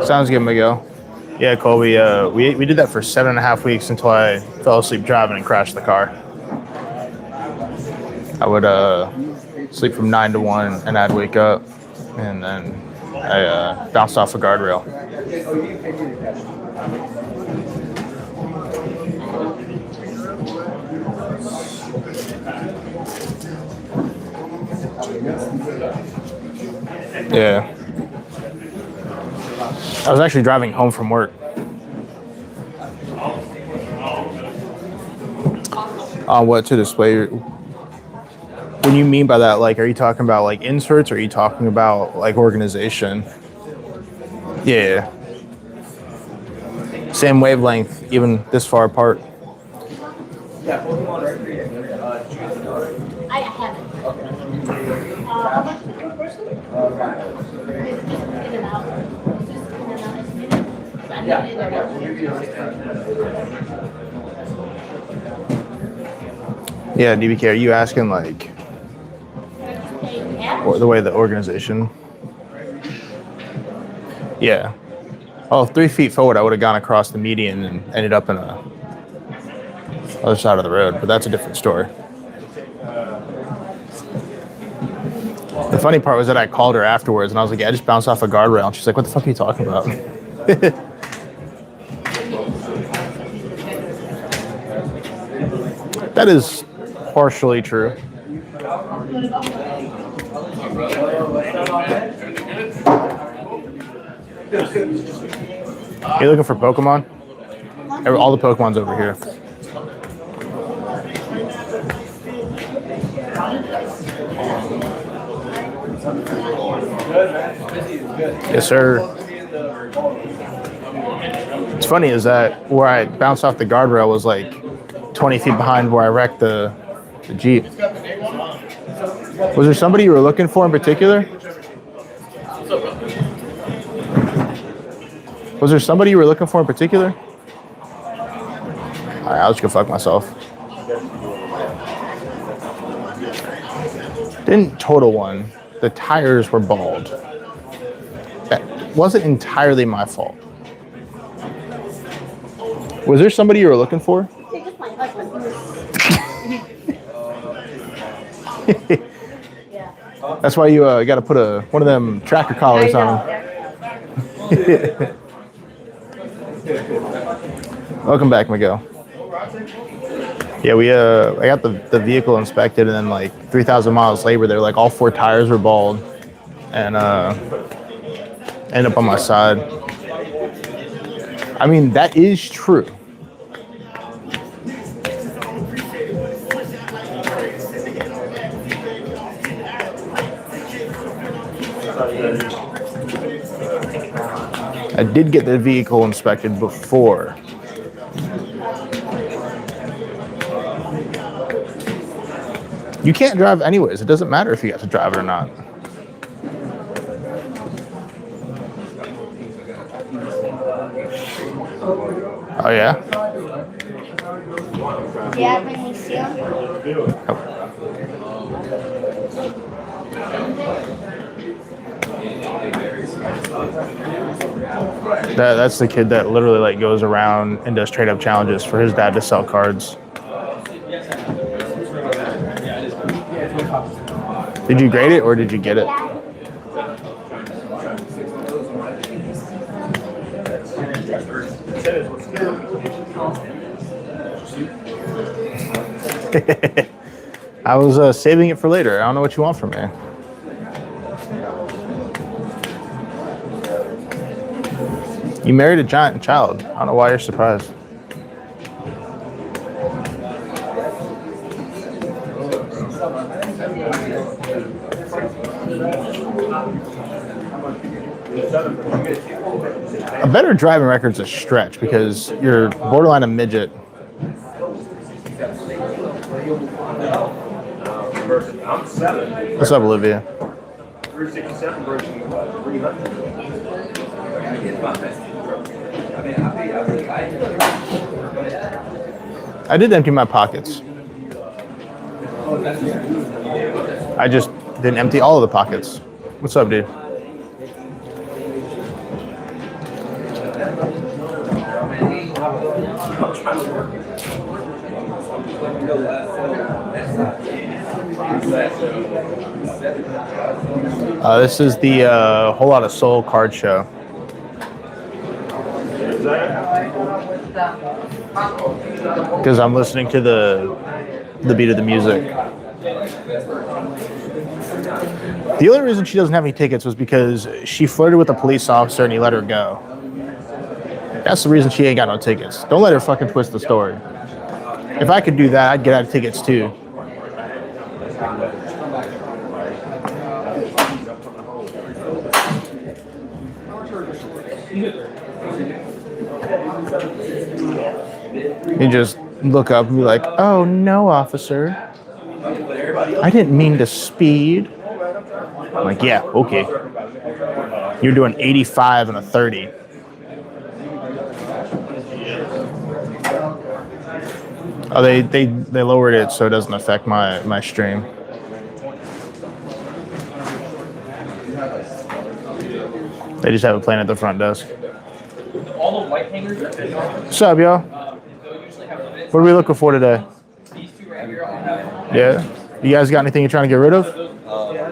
Sounds good, Miguel. Yeah, Cole, we did that for 7.5 weeks until I fell asleep driving and crashed the car. I would sleep from 9 to 1 and I'd wake up and then I bounced off a guardrail. Yeah. I was actually driving home from work. What to display? What do you mean by that? Like, are you talking about like inserts or are you talking about like organization? Yeah. Same wavelength, even this far apart. I haven't. How much per person? In and out. Just in and out. Yeah, DBK, are you asking like or the way the organization? Yeah. Oh, 3 feet forward, I would have gone across the median and ended up in a other side of the road, but that's a different story. The funny part was that I called her afterwards and I was like, yeah, I just bounced off a guardrail. And she's like, what the fuck are you talking about? That is partially true. You looking for Pokemon? All the Pokemon's over here. Yes, sir. What's funny is that where I bounced off the guardrail was like 20 feet behind where I wrecked the Jeep. Was there somebody you were looking for in particular? Was there somebody you were looking for in particular? All right, I'll just go fuck myself. Didn't total one. The tires were bald. That wasn't entirely my fault. Was there somebody you were looking for? That's why you got to put one of them tracker collars on them. Welcome back, Miguel. Yeah, I got the vehicle inspected, and then like 3,000 miles later, they're like all 4 tires were bald, and ended up on my side. I mean, that is true. I did get the vehicle inspected before. You can't drive anyways. It doesn't matter if you have to drive it or not. Oh, yeah? Do you have any seal? That's the kid that literally like goes around and does trade up challenges for his dad to sell cards. Did you grade it or did you get it? I was saving it for later. I don't know what you want from me. You married a giant child. I don't know why you're surprised. A better driving record's a stretch because you're borderline a midget. What's up, Olivia? 367 versus 300. I did empty my pockets. I just didn't empty all of the pockets. What's up, dude? This is the Whole Lotta Soul card show. Because I'm listening to the beat of the music. The only reason she doesn't have any tickets was because she flirted with a police officer and he let her go. That's the reason she ain't got no tickets. Don't let her fucking twist the story. If I could do that, I'd get out of tickets too. You just look up and be like, "Oh no, officer. I didn't mean to speed." I'm like, "Yeah, okay. You're doing 85 and a 30. Oh, they lowered it so it doesn't affect my stream. They just have it playing at the front desk. All the white hangers. What's up, y'all? What are we looking for today? These two right here. I'll have. Yeah. You guys got anything you're trying to get rid of?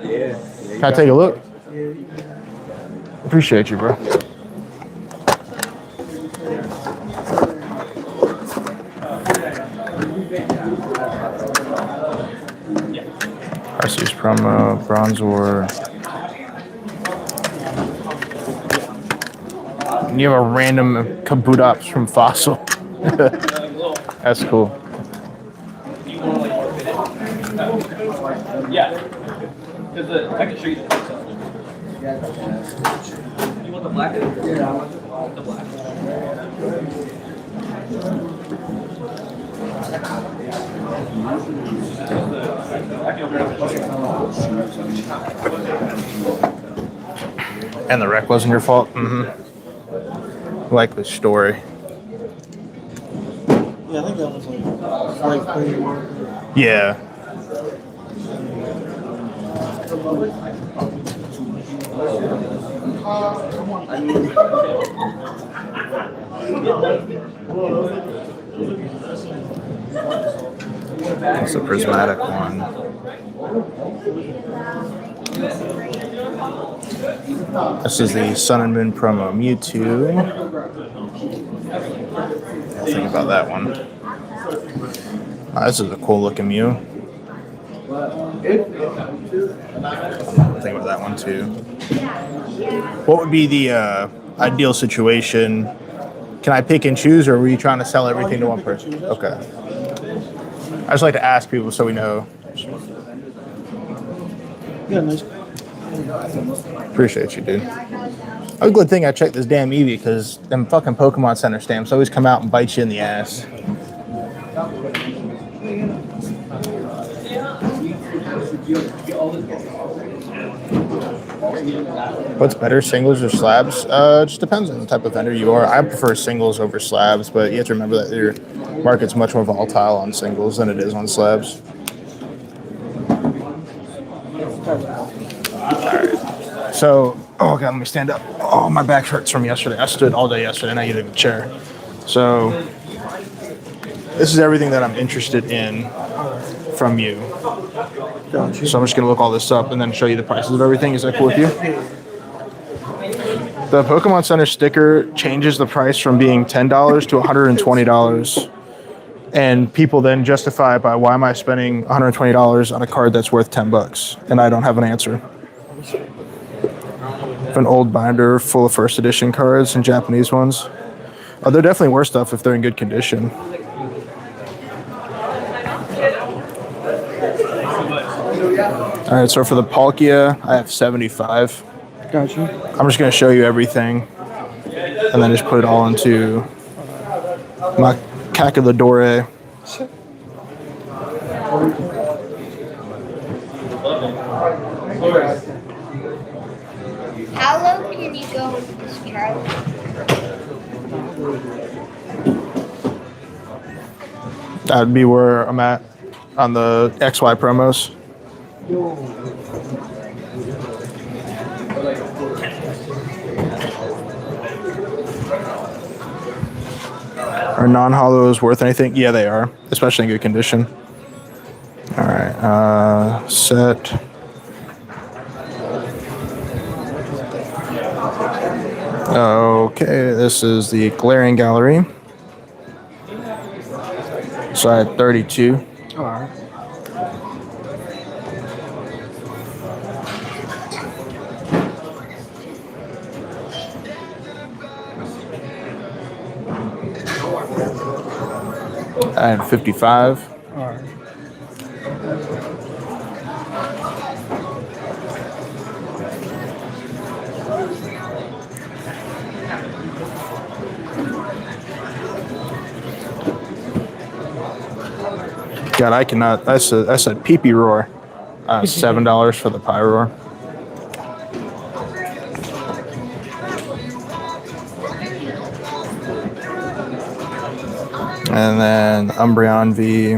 Yeah. Can I take a look? Appreciate you, bro. RC's promo, bronze war. And you have a random Kabutops from Fossil. That's cool. Yeah. Because I can show you the picture. You want the black? Yeah, I want the black. And the wreck wasn't your fault? Mm-hmm. Like the story. Yeah, I think that was like clean. Yeah. That's a prismatic one. This is the Sun and Moon promo Mewtwo. I'll think about that one. This is a cool looking Mew. I'll think about that one too. What would be the ideal situation? Can I pick and choose, or were you trying to sell everything to one person? Okay. I just like to ask people so we know. Yeah, nice. Appreciate you, dude. A good thing I checked this damn Eevee because them fucking Pokemon Center stamps always come out and bite you in the ass. What's better, singles or slabs? It just depends on the type of vendor you are. I prefer singles over slabs, but you have to remember that your market's much more volatile on singles than it is on slabs. Alright. So, oh god, let me stand up. Oh, my back hurts from yesterday. I stood all day yesterday and I get in a chair. So, this is everything that I'm interested in from you. So I'm just going to look all this up and then show you the prices of everything. Is that cool with you? The Pokemon Center sticker changes the price from being $10 to $120. And people then justify it by, why am I spending $120 on a card that's worth $10? And I don't have an answer. An old binder full of first edition cards and Japanese ones. Oh, they're definitely worth stuff if they're in good condition. All right, so for the Palkia, I have 75. Got you. I'm just going to show you everything and then just put it all into my calculadore. How low can you go with this Charlie? That'd be where I'm at on the XY promos. Are non-hollows worth anything? Yeah, they are, especially in good condition. All right, set. Okay, this is the glaring gallery. So I had 32. All right. I had 55. All right. God, I cannot. That's a pee-pee roar. $7 for the pie roar. And then Umbreon V.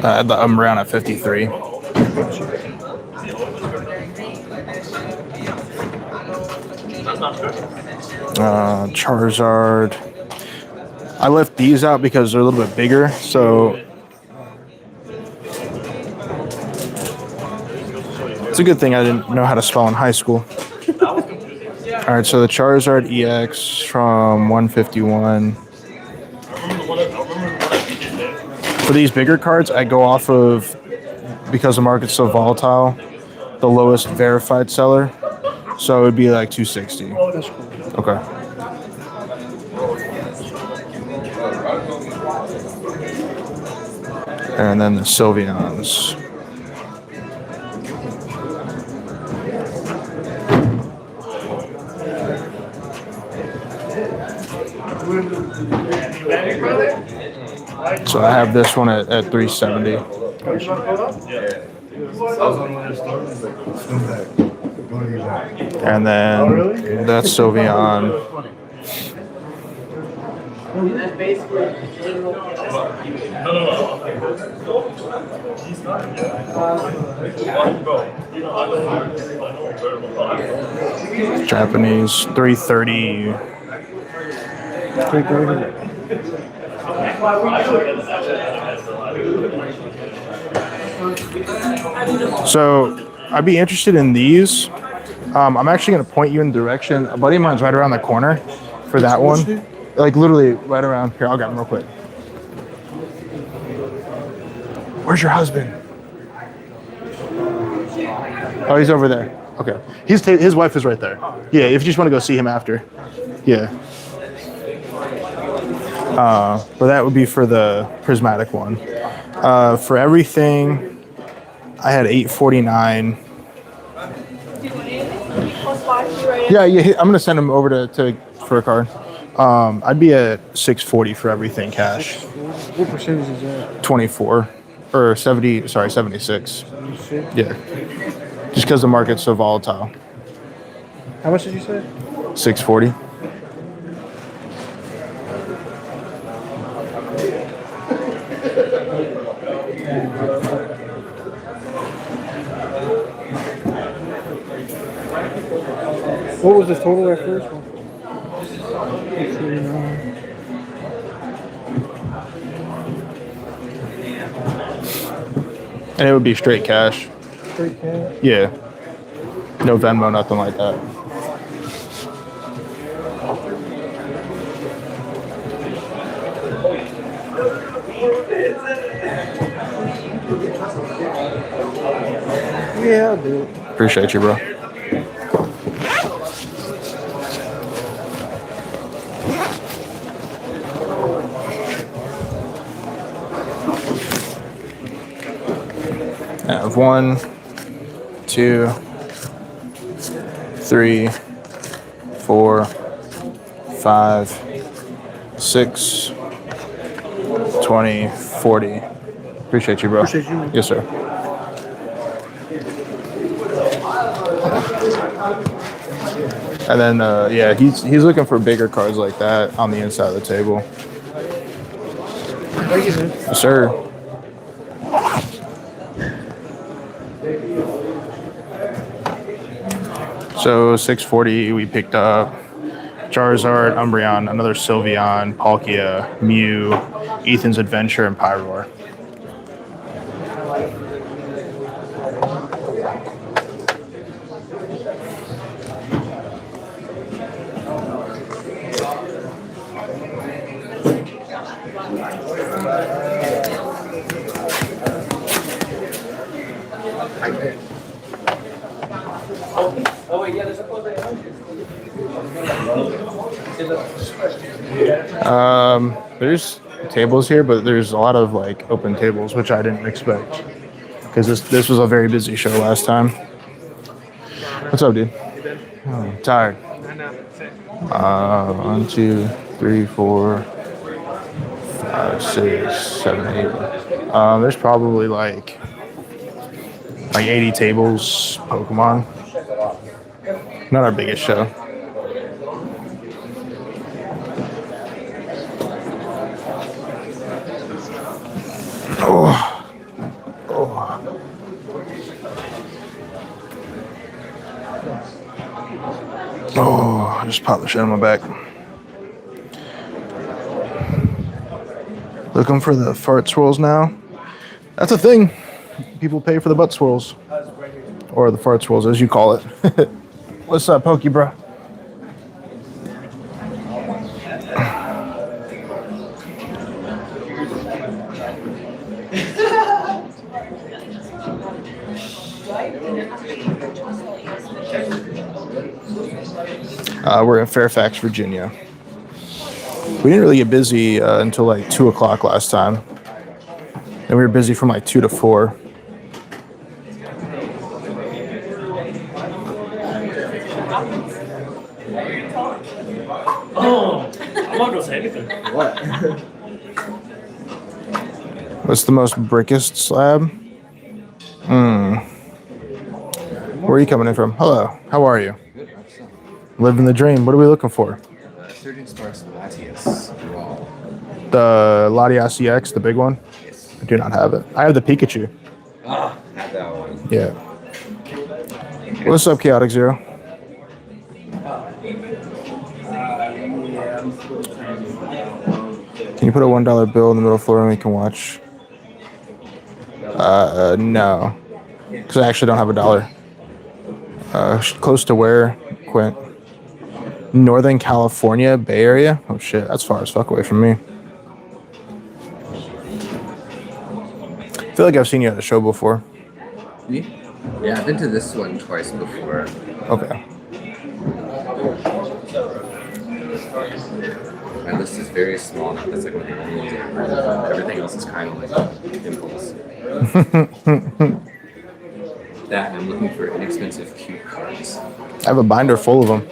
The Umbreon at 53. Charizard. I left these out because they're a little bit bigger, so it's a good thing I didn't know how to spell in high school. All right, so the Charizard EX from 151. For these bigger cards, I go off of, because the market's so volatile, the lowest verified seller. So it would be like 260. Oh, that's cool. Okay. And then the Sylveons. So I have this one at 370. And then that's Sylveon. Japanese 330. 330. So I'd be interested in these. I'm actually going to point you in the direction. A buddy of mine's right around the corner for that one. Like literally right around here. I'll get him real quick. Where's your husband? Oh, he's over there. Okay. His wife is right there. Yeah, if you just want to go see him after. Yeah. But that would be for the prismatic one. For everything, I had 849. Yeah, I'm gonna send him over to for a card. I'd be at 640 for everything cash. What percentage is that? 24 or 70. Sorry, 76. 76? Yeah, just because the market's so volatile. How much did you say? 640. What was the total at first? 849. And it would be straight cash. Straight cash? Yeah. No Venmo, nothing like that. Yeah, I'll do it. Appreciate you, bro. have 1, 2, 3, 4, 5, 6, 20, 40. Appreciate you, bro. Appreciate you, man. Yes, sir. And then, yeah, he's looking for bigger cards like that on the inside of the table. Thank you, man. Yes, sir. So 640, we picked up Charizard, Umbreon, another Sylveon, Palkia, Mew, Ethan's Adventure, and Pyroar. Oh wait, yeah, there's a close right There's tables here, but there's a lot of like open tables, which I didn't expect because this was a very busy show last time. What's up, dude? Oh, I'm tired. 1, 2, 3, 4, 5, 6, 7, 8. There's probably like 80 tables. Pokemon. Not our biggest show. Oh. Oh, I just popped the shit on my back. Looking for the fart swirls now. That's a thing. People pay for the butt swirls. Or the fart swirls, as you call it. What's up, Pokey, bro? We're in Fairfax, Virginia. We didn't really get busy until like 2 o'clock last time. Then we were busy from like 2 to 4. Oh, I'm not gonna say anything. What? What's the most brickest slab? Where are you coming in from? Hello, how are you? Living the dream. What are we looking for? Surging Sparks Latias Raw. The Latias EX, the big one? Yes. I do not have it. I have the Pikachu. Ah, have that one. Yeah. What's up, Chaotic Zero? Can you put a $1 bill in the middle floor and we can watch? No. Because I actually don't have a dollar. Close to where, Quint? Northern California, Bay Area? Oh shit, that's far as fuck away from me. I feel like I've seen you at a show before. Me? Yeah, I've been to this one twice before. Okay. My list is very small. That's like what the only thing. Everything else is kind of like impulse. That and I'm looking for inexpensive cute cards. I have a binder full of them.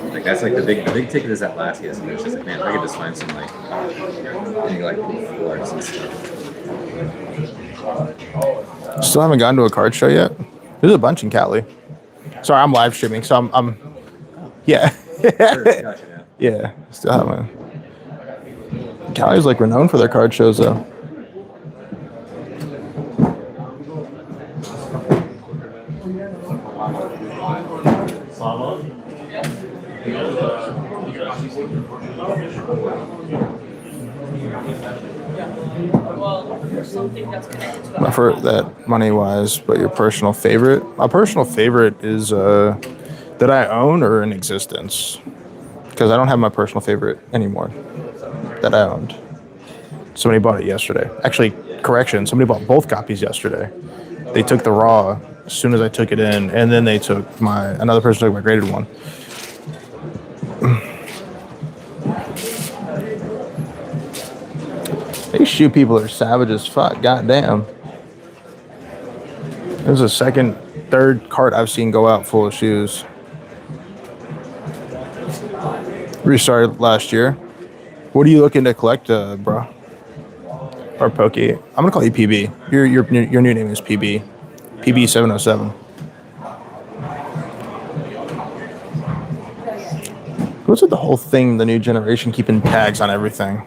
Like that's like the big ticket is at Latias, and it's just like, man, if I could just find some like any like cool floors and stuff. Still haven't gotten to a card show yet. There's a bunch in Cali. Sorry, I'm live streaming, so I'm yeah. Gotcha, Yeah, still haven't. Cali's like renowned for their card shows though. Not for that money wise, but your personal favorite. My personal favorite is that I own or in existence. Because I don't have my personal favorite anymore that I owned. Somebody bought it yesterday. Actually, correction, somebody bought both copies yesterday. They took the raw as soon as I took it in, and then they took another person took my graded one. These shoe people are savage as fuck, goddamn. There's a second, third cart I've seen go out full of shoes. Restarted last year. What are you looking to collect, bro? Or Pokey? I'm gonna call you PB. Your new name is PB. PB 707. What's with the whole thing? The new generation keeping tags on everything.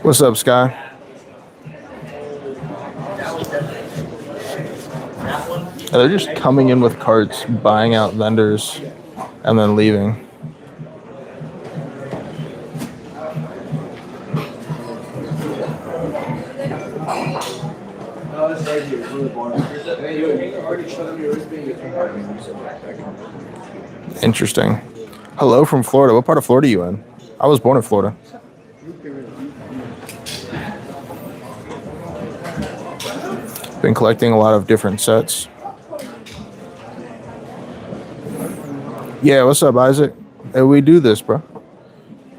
What's up, Sky? They're just coming in with carts, buying out vendors, and then leaving. Interesting. Hello from Florida. What part of Florida are you in? I was born in Florida. Been collecting a lot of different sets. Yeah, what's up, Isaac? Hey, we do this, bro.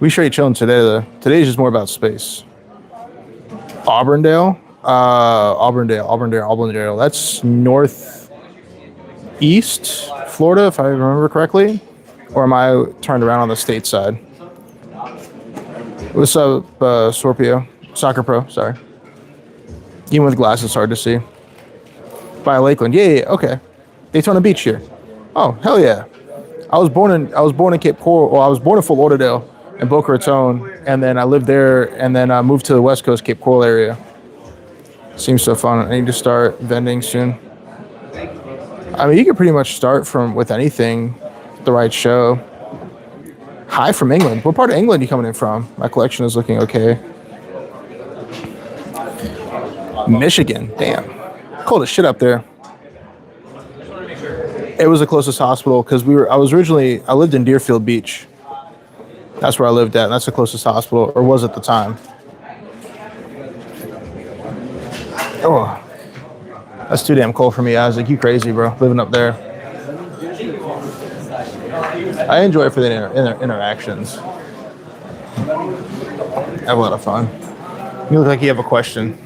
We straight chilling today, though. Today's just more about space. Auburndale? Auburndale. That's northeast Florida, if I remember correctly. Or am I turned around on the state side? What's up, Scorpio? Soccer Pro, sorry. Even with glasses, hard to see. By Lakeland. Yeah, okay. Daytona Beach here. Oh, hell yeah. I was born in Cape Coral. Well, I was born in Fort Lauderdale and Boca Raton, and then I lived there, and then I moved to the West Coast, Cape Coral area. Seems so fun. I need to start vending soon. I mean, you can pretty much start with anything, the right show. Hi from England. What part of England are you coming in from? My collection is looking okay. Michigan. Damn. Cold as shit up there. It was the closest hospital because I lived in Deerfield Beach. That's where I lived at. That's the closest hospital, or was at the time. Oh, that's too damn cold for me, Isaac. You crazy, bro? Living up there. I enjoy it for the interactions. I have a lot of fun. You look like you have a question.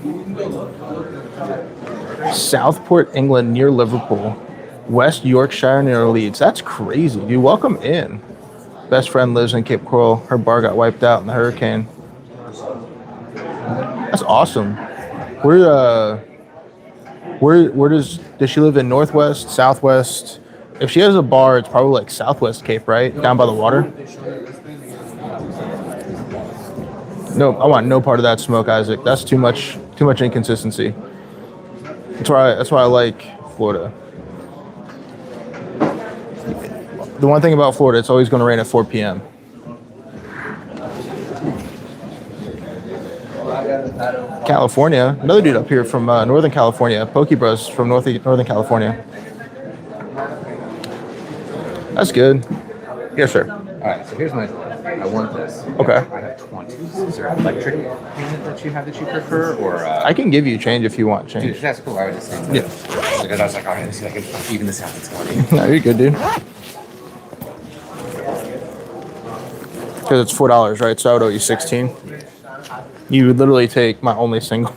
Southport, England, near Liverpool. West Yorkshire near Leeds. That's crazy, dude. Welcome in. Best friend lives in Cape Coral. Her bar got wiped out in the hurricane. That's awesome. Where does she live in? Northwest, Southwest? If she has a bar, it's probably like Southwest Cape, right? Down by the water. No, I want no part of that smoke, Isaac. That's too much inconsistency. That's why I like Florida. The one thing about Florida, it's always going to rain at 4 p.m. California, another dude up here from Northern California, Pokebros from Northern California. That's good. Yes, sir. All right, so here's I want this. Okay. I have 20. Is there electric payment that you prefer, or? I can give you change if you want change. Dude, that's cool. I would just say. Yeah. Because I was like, all right, let's see if I can even this out to 20. No, you're good, dude. Because it's $4, right? So I would owe you 16. You would literally take my only single.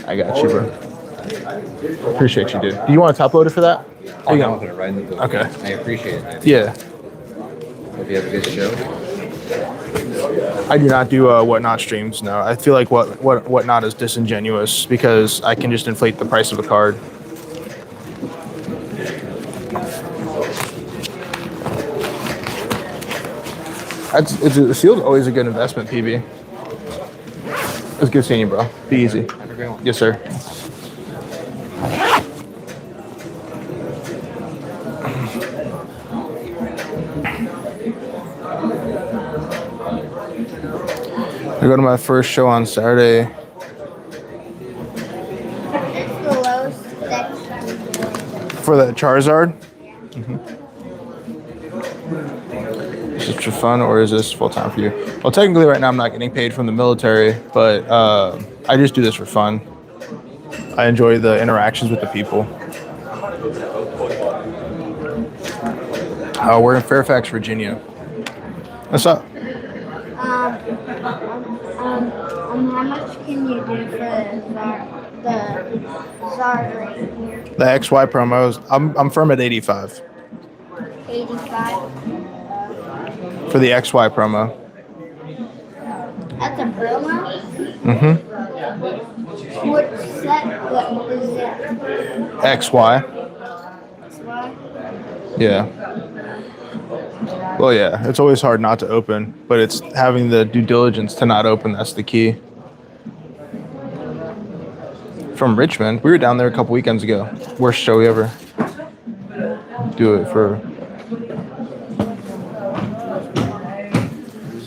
I got you, bro. Appreciate you, dude. Do you want a top loader for that? Oh, no, I'll put it right in the book. Okay. I appreciate it, man. Yeah. Hope you have a good show. I do not do Whatnot streams, no. I feel like Whatnot is disingenuous because I can just inflate the price of a card. The Seal's always a good investment, PB. It's good seeing you, bro. Be easy. Have a great one. Yes, sir. I go to my first show on Saturday. For the Charizard? Mm-hmm. Is this for fun or is this full time for you? Well, technically right now I'm not getting paid from the military, but I just do this for fun. I enjoy the interactions with the people. We're in Fairfax, Virginia. What's up? How much can you do for the Zard right here? The XY promos. I'm firm at 85 85. for the XY promo. That's a promo? Mm-hmm. What set? What is it? XY. That's why. Yeah. Well, yeah. It's always hard not to open, but it's having the due diligence to not open that's the key. From Richmond, we were down there a couple weekends ago. Worst show we ever do it for.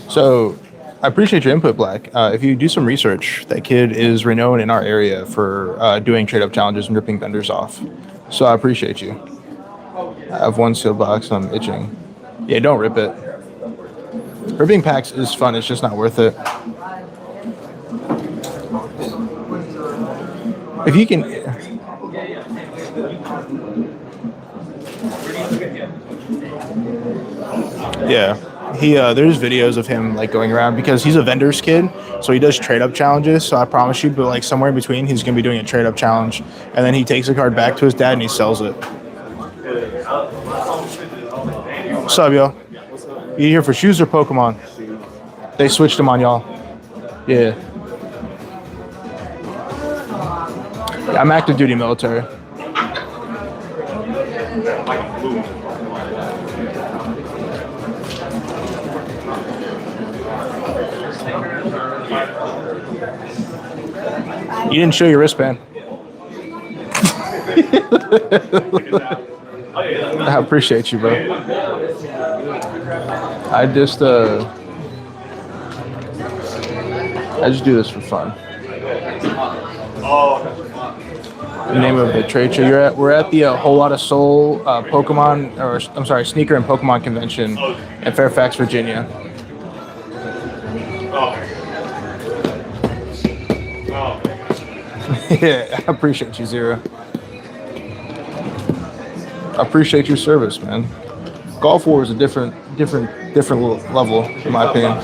So, I appreciate your input, Black. If you do some research, that kid is renowned in our area for doing trade-up challenges and ripping vendors off. So I appreciate you. I have one sealed box and I'm itching. Yeah, don't rip it. Ripping packs is fun. It's just not worth it. If you can... Yeah. There's videos of him like going around because he's a vendor's kid, so he does trade up challenges. So I promise you, but like somewhere in between, he's gonna be doing a trade up challenge, and then he takes the card back to his dad and he sells it. What's up, yo? You here for shoes or Pokemon? They switched them on y'all. Yeah. I'm active duty military. You didn't show your wristband. I appreciate you, bro. I just do this for fun. The name of the trade show you're at? We're at the Whole Lotta Soul Pokemon, or I'm sorry, Sneaker and Pokemon Convention in Fairfax, Virginia. Yeah, I appreciate you, Zero. I appreciate your service, man. Golf War is a different level, in my opinion.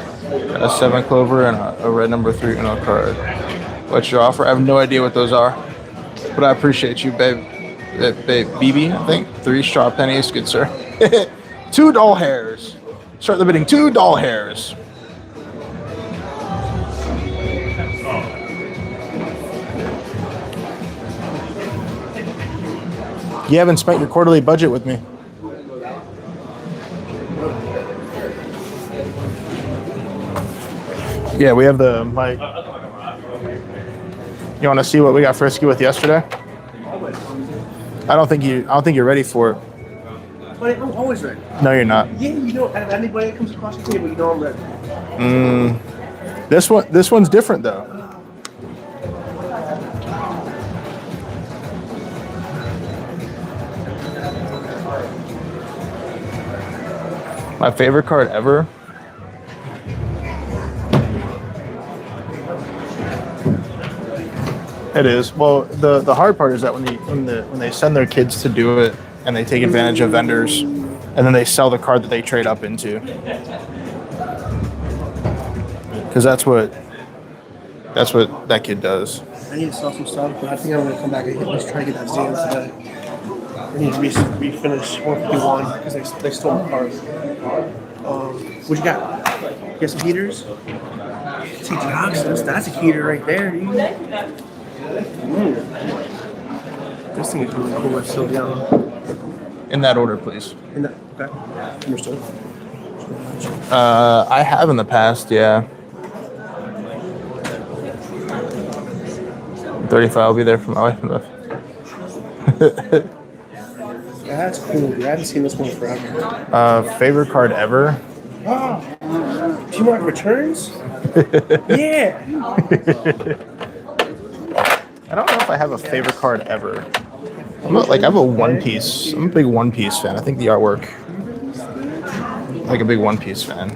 A 7 clover and a red number 3 in a card. What's your offer? I have no idea what those are, but I appreciate you, babe. BB, I think. 3 straw pennies, good sir. 2 doll hairs. Start the bidding. 2 doll hairs. You haven't spent your quarterly budget with me. Yeah, we have the mic. You want to see what we got frisky with yesterday? I don't think you're ready for it. But I'm always ready. No, you're not. Yeah, you know, anybody that comes across the table, you know I'm ready. This one's different though. My favorite card ever. It is. Well, the hard part is that when they send their kids to do it and they take advantage of vendors, and then they sell the card that they trade up into. Because that's what that kid does. I need to sell some stuff, but I think I'm gonna come back and let's try to get that Zan today. I need to refinish 151 because they stole my card. What you got? You got some heaters? That's a heater right there, dude. This thing is really cool. It's so young. In that order, please. Okay. Understood. I have in the past, yeah. 35 will be there for my wife and stuff. That's cool, dude. I haven't seen this one forever. Favorite card ever? Oh, do you want returns? Yeah. I don't know if I have a favorite card ever. I have a One Piece. I'm a big One Piece fan. I think the artwork, like a big One Piece fan.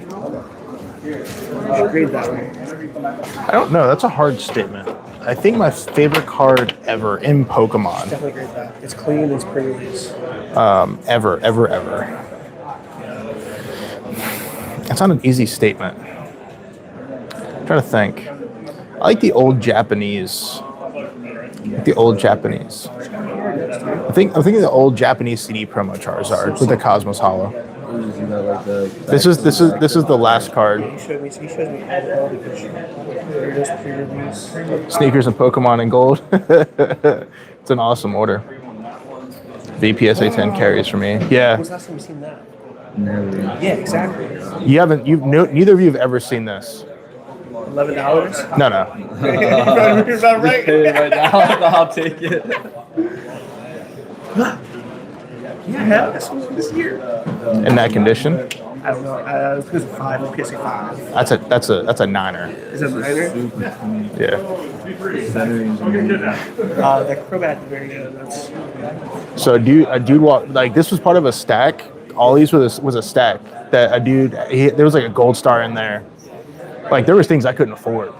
Grade that way. I don't know. That's a hard statement. I think my favorite card ever in Pokemon. Definitely grade that. It's clean. It's pre-release. Ever. It's not an easy statement. I'm trying to think. I like the old Japanese. The old Japanese. I'm thinking the old Japanese CD promo Charizard with the Cosmos Hollow. This is the last card. He showed me all the pictures. Sneakers and Pokemon in gold. It's an awesome order. VPSA 10 carries for me. Yeah. When's the last time you seen that? Never. Yeah, exactly. Neither of you have ever seen this. $11? No. You're about right. Right now, I'll take it. Yeah, this was this year. In that condition, I don't know. It's 5 or PSA 5. that's a niner. Is that a niner? Yeah. That Crobat at the very end. That's. So a dude walked, like, this was part of a stack. All these was a stack that a dude. There was like a gold star in there. Like, there was things I couldn't afford.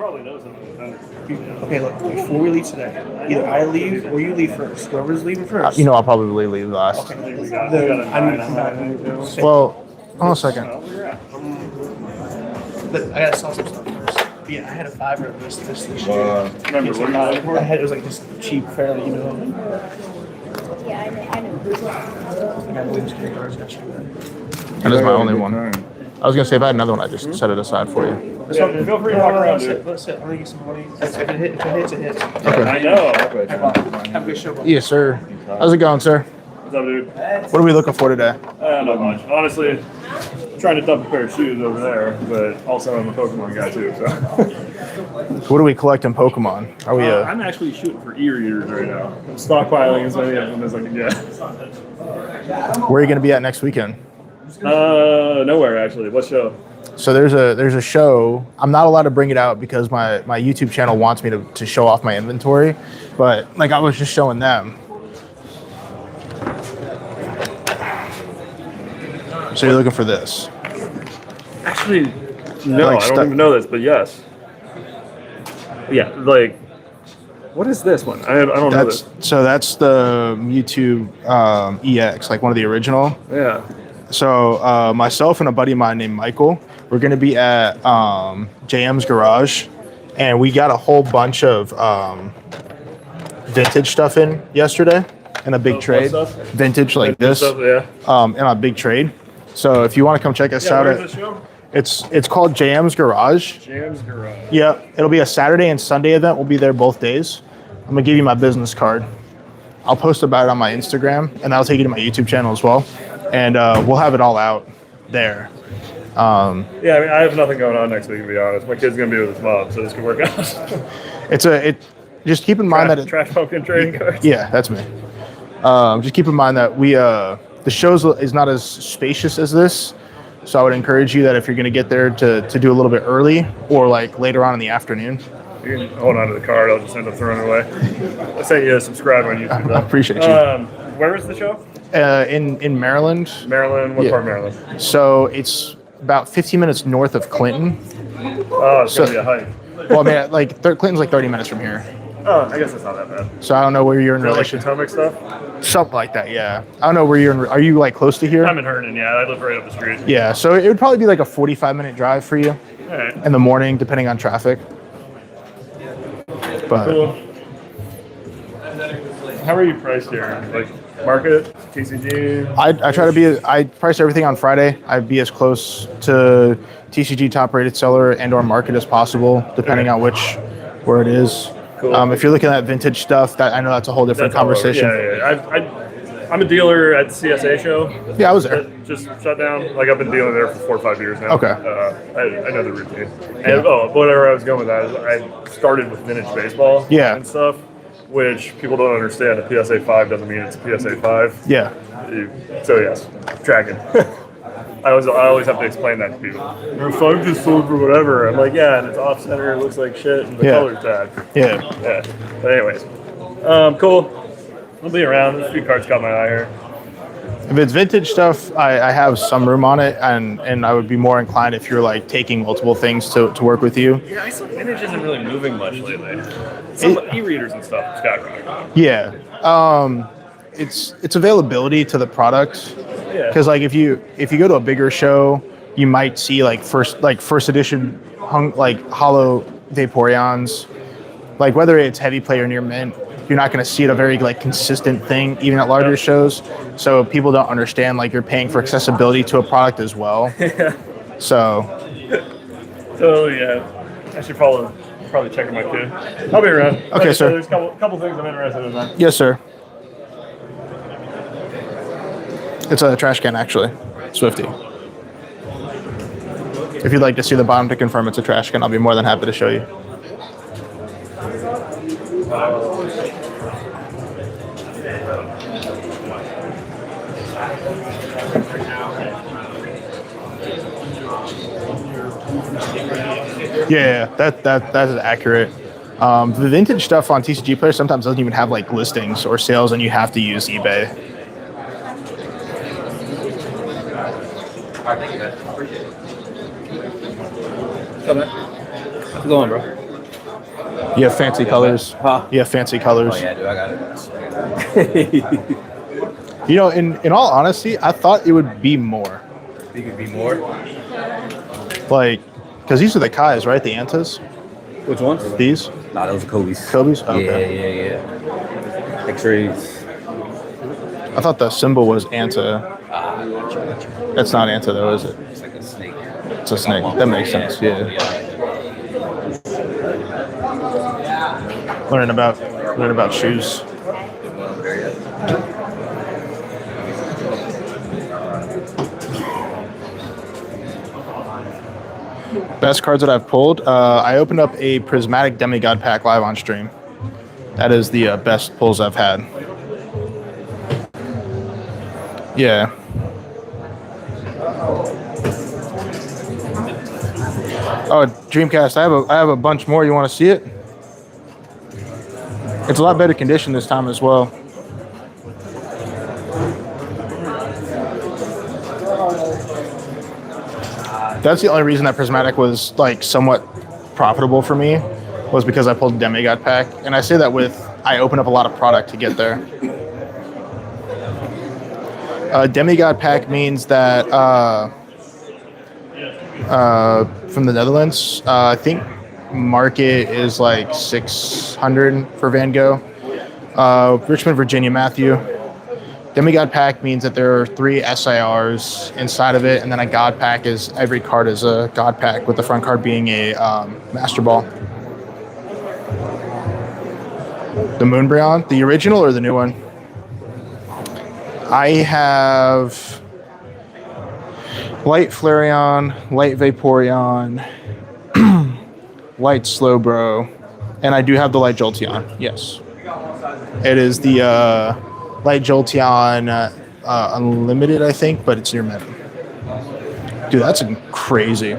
Okay, look, before we leave today, either I leave or you leave first. Whoever's leaving first. I'll probably leave last. Okay, then I need to come back. Well, hold on a second. But I gotta sell some stuff first. But yeah, I had a $5 this year. Remember, what I had it was like just cheap, fairly, you know. Yeah, I know. I got Williams cards yesterday. That is my only one. I was gonna say if I had another one, I'd just set it aside for you. Yeah, feel free to walk around, dude. Let's sit. I'm gonna get some money. If it hits, it hits. Okay. I know. Have a good show. Yes, sir. How's it going, sir? What's up, dude? What are we looking for today? Not much. Honestly, I'm trying to dump a pair of shoes over there, but also I'm a Pokemon guy too, so. What do we collect in Pokemon? Are we? I'm actually shooting for e-readers right now. I'm stockpiling as many of them as I can get. Where are you gonna be at next weekend? Nowhere actually. What show? So there's a show. I'm not allowed to bring it out because my YouTube channel wants me to show off my inventory, but like I was just showing them. So you're looking for this? Actually, no, Like I don't even know this, but yes. Yeah, like, what is this one? I don't know this. So that's the Mewtwo EX, like one of the original. Yeah. So myself and a buddy of mine named Michael, we're going to be at JM's Garage, and we got a whole bunch of vintage stuff in yesterday in a big trade. Vintage like this, Stuff, yeah. in a big trade. So if you want to come check us out, Where's the show? it's called JM's Garage. Jam's Garage. Yeah, it'll be a Saturday and Sunday event. We'll be there both days. I'm gonna give you my business card. I'll post about it on my Instagram, and that'll take you to my YouTube channel as well. And we'll have it all out there. Yeah, I mean, I have nothing going on next week, to be honest. My kid's gonna be with his mom, so this could work out. Just keep in mind that trash pumpkin trading cards. Yeah, that's me. Just keep in mind that the show is not as spacious as this, so I would encourage you that if you're gonna get there to do a little bit early or like later on in the afternoon. You can hold on to the card. I'll just end up throwing it away. I sent you a subscribe on YouTube. I appreciate you. Where is the show? In Maryland. Maryland. What Yeah. part of Maryland? So it's about 15 minutes north of Clinton. Oh, it's gonna be a hike. Well, I mean, like Clinton's like 30 minutes from here. Oh, I guess that's not that bad. So I don't know where you're in Is that like relation. Potomac stuff? Something like that, yeah. I don't know where you're in. Are you like close to here? I'm in Herndon. Yeah, I live right up the street. Yeah, so it would probably be like a 45-minute drive for you All right. in the morning, depending on traffic. But Cool. How are you priced here? Like market, TCG? I try to be. I price everything on Friday. I'd be as close to TCG top rated seller and/or market as possible, depending on where it is. Cool. If you're looking at vintage stuff, that I know that's a whole different That's all over. conversation. Yeah. I'm a dealer at the CSA show. Yeah, I was there. That just shut down. Like I've been dealing there for 4 or 5 years now. Okay. I know the routine. And whatever I was going with that is I started with vintage baseball. Yeah. And stuff, which people don't understand. A PSA 5 doesn't mean it's a PSA 5. Yeah. So yes, tracking. I always have to explain that to people. Your 5 just sold for whatever. I'm like, yeah, and it's off center. It looks like shit, and the color's bad. Yeah. Yeah. But anyways, cool. I'll be around. There's a few cards caught my eye here. If it's vintage stuff, I have some room on it, and I would be more inclined if you're like taking multiple things to work with you. Yeah, I saw vintage isn't really moving much lately. Some e-readers and stuff skyrocketing. Yeah. It's availability to the product. Yeah. Because like if you go to a bigger show you might see like first edition hollow Vaporeons. Like whether it's heavy play or near mint, you're not going to see it a very like consistent thing even at larger shows. So people don't understand like you're paying for accessibility to a product as well. So yeah, I should probably check my kid. I'll be around. Okay, sir. There's a couple things I'm interested in. Man. Yes, sir. It's a trash can actually, Swifty. If you'd like to see the bottom to confirm it's a trash can, I'll be more than happy to show you. Yeah, that is accurate. The vintage stuff on TCG Player sometimes doesn't even have like listings or sales, and you have to use eBay. How's it going, bro? You have fancy colors. Huh? You have fancy colors. Oh yeah, dude, I got it. You know, in all honesty, I thought it would be more. Think it'd be more? Like, because these are the Kais, right? The Antas? Which ones? These? Nah, those are Kobe's. Kobe's? Okay. Yeah. X-rays. I thought the symbol was Anta. Gotcha. That's not Anta though, is it? It's like a snake. It's a snake. That makes sense, yeah. Learning about shoes. Best cards that I've pulled. I opened up a Prismatic Demigod pack live on stream. That is the best pulls I've had. Yeah. Oh, Dreamcast! I have a bunch more. You want to see it? It's a lot better condition this time as well. That's the only reason that Prismatic was like somewhat profitable for me, was because I pulled a Demigod pack, and I say that I open up a lot of product to get there. Demigod pack means that from the Netherlands, I think market is like 600 for Van Gogh. Richmond, Virginia, Matthew. Demigod pack means that there are 3 SIRs inside of it, and then a God pack is every card is a God pack, with the front card being a Master Ball. The Moonbryon, the original or the new one? I have Light Flareon, Light Vaporeon, Light Slowbro, and I do have the Light Jolteon, yes. It is the Light Jolteon Unlimited, I think, but it's near meta. Dude, that's crazy.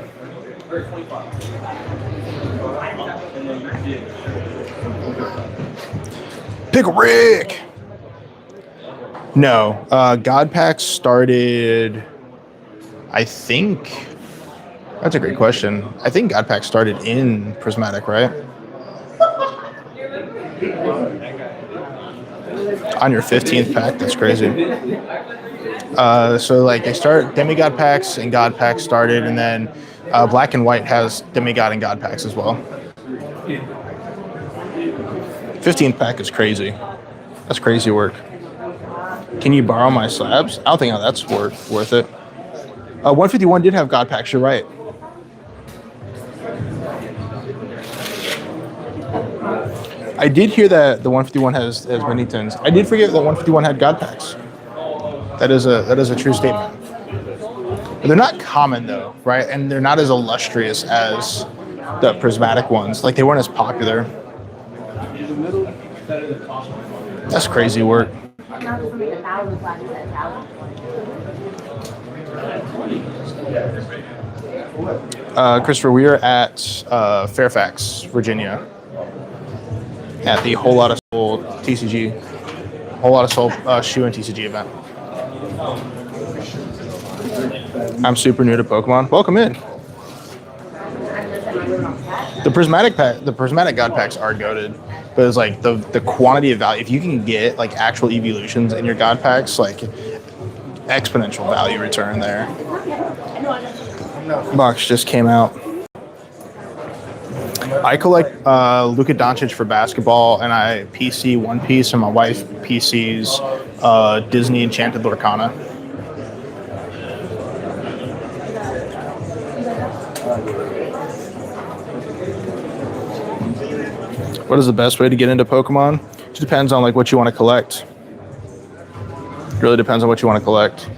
Pickle Rick! No, God Pack started, I think, that's a great question. I think God Pack started in Prismatic, right? On your 15th pack, that's crazy. So like they start Demigod packs and God packs started, and then Black and White has Demigod and God packs as well. 15th pack is crazy. That's crazy work. Can you borrow my slabs? I don't think that's worth it. 151 did have God packs, you're right. I did hear that the 151 has many tins. I did forget that 151 had God packs. That is a true statement. But they're not common though, right? And they're not as illustrious as the Prismatic ones. Like they weren't as popular. That's crazy work. Christopher, we are at Fairfax, Virginia, at the Whole Lotta Soul TCG, Whole Lotta Soul shoe and TCG event. I'm super new to Pokemon. Welcome in. The Prismatic God packs are goated, but it's like the quantity of value. If you can get like actual evolutions in your God packs, like exponential value return there. box just came out. I collect Luka Doncic for basketball, and I PC One Piece, and my wife PCs Disney Enchanted Lorcana. What is the best way to get into Pokemon? It just depends on like what you want to collect. It really depends on what you want to collect.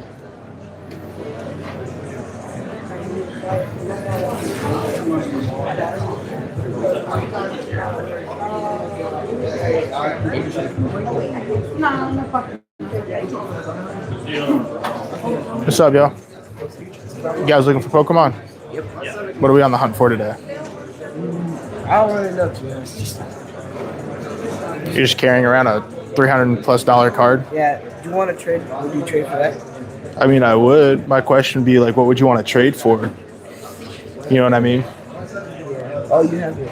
What's up, y'all? You guys looking for Pokemon? Yep. What are we on the hunt for today? I don't really know, to be honest. You're just carrying around a $300+ card? Yeah. Do you want to trade? Would you trade for that? I mean, I would. My question would be like, what would you want to trade for? You know what I mean? Oh, you have it.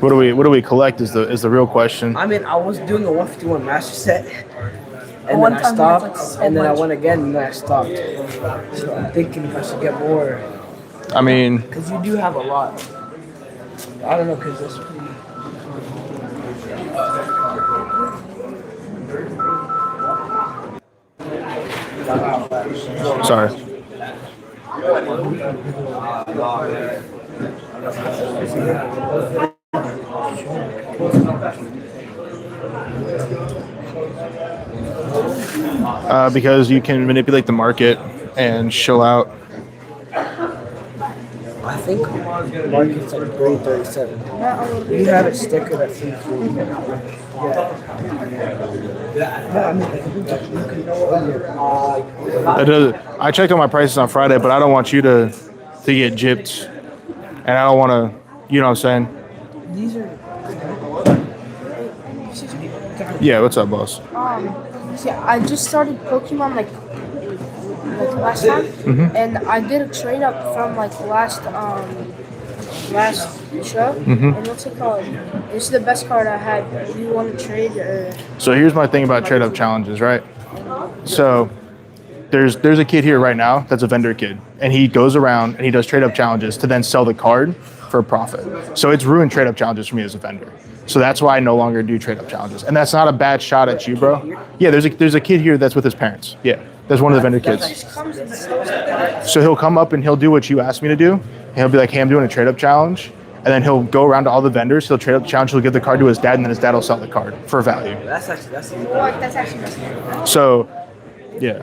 What do we collect is the real question. I mean, I was doing a 151 master set, and then I stopped, and then I went again, and then I stopped. So I'm thinking if I should get more. I mean, Because you do have a lot. I don't know, because that's pretty. sorry. Because you can manipulate the market and show out. I think market's like 337. You have it stickered at 340. I checked on my prices on Friday, but I don't want you to get gypped, and I don't want to. You know what I'm saying? These are. Yeah. What's up, boss? Yeah, I just started Pokemon like last time, and I did a trade up from like last show. And what's it called? This is the best card I had. Do you want to trade or? So here's my thing about trade up challenges, right? So there's a kid here right now that's a vendor kid, and he goes around and he does trade up challenges to then sell the card for a profit. So it's ruined trade up challenges for me as a vendor. So that's why I no longer do trade up challenges. And that's not a bad shot at you, bro. Yeah, there's a kid here that's with his parents. Yeah, that's one of the vendor kids. So he'll come up and he'll do what you asked me to do. And he'll be like, hey, I'm doing a trade up challenge. And then he'll go around to all the vendors. He'll trade up the challenge. He'll give the card to his dad, and then his dad will sell the card for value. That's actually So, yeah.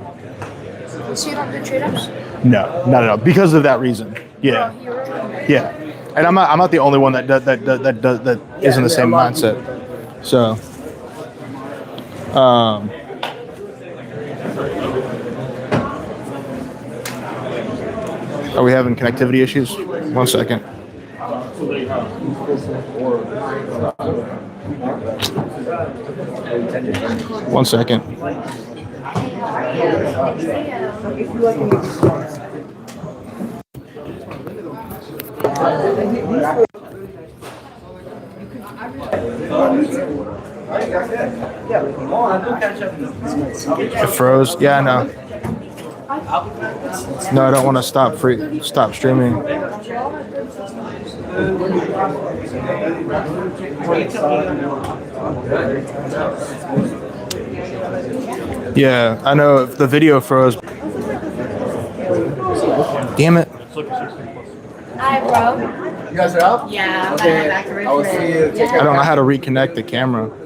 So you don't do trade ups? No, not at all. Because of that reason. Yeah. Yeah. And I'm not the only one that is in the same mindset. So, are we having connectivity issues? 1 second. One second. It froze. Yeah, I know. No, I don't want to stop streaming. Yeah, I know if the video froze. Damn it. Hi, bro. You guys are out? Yeah. Okay. I will see you. I don't know how to reconnect the camera.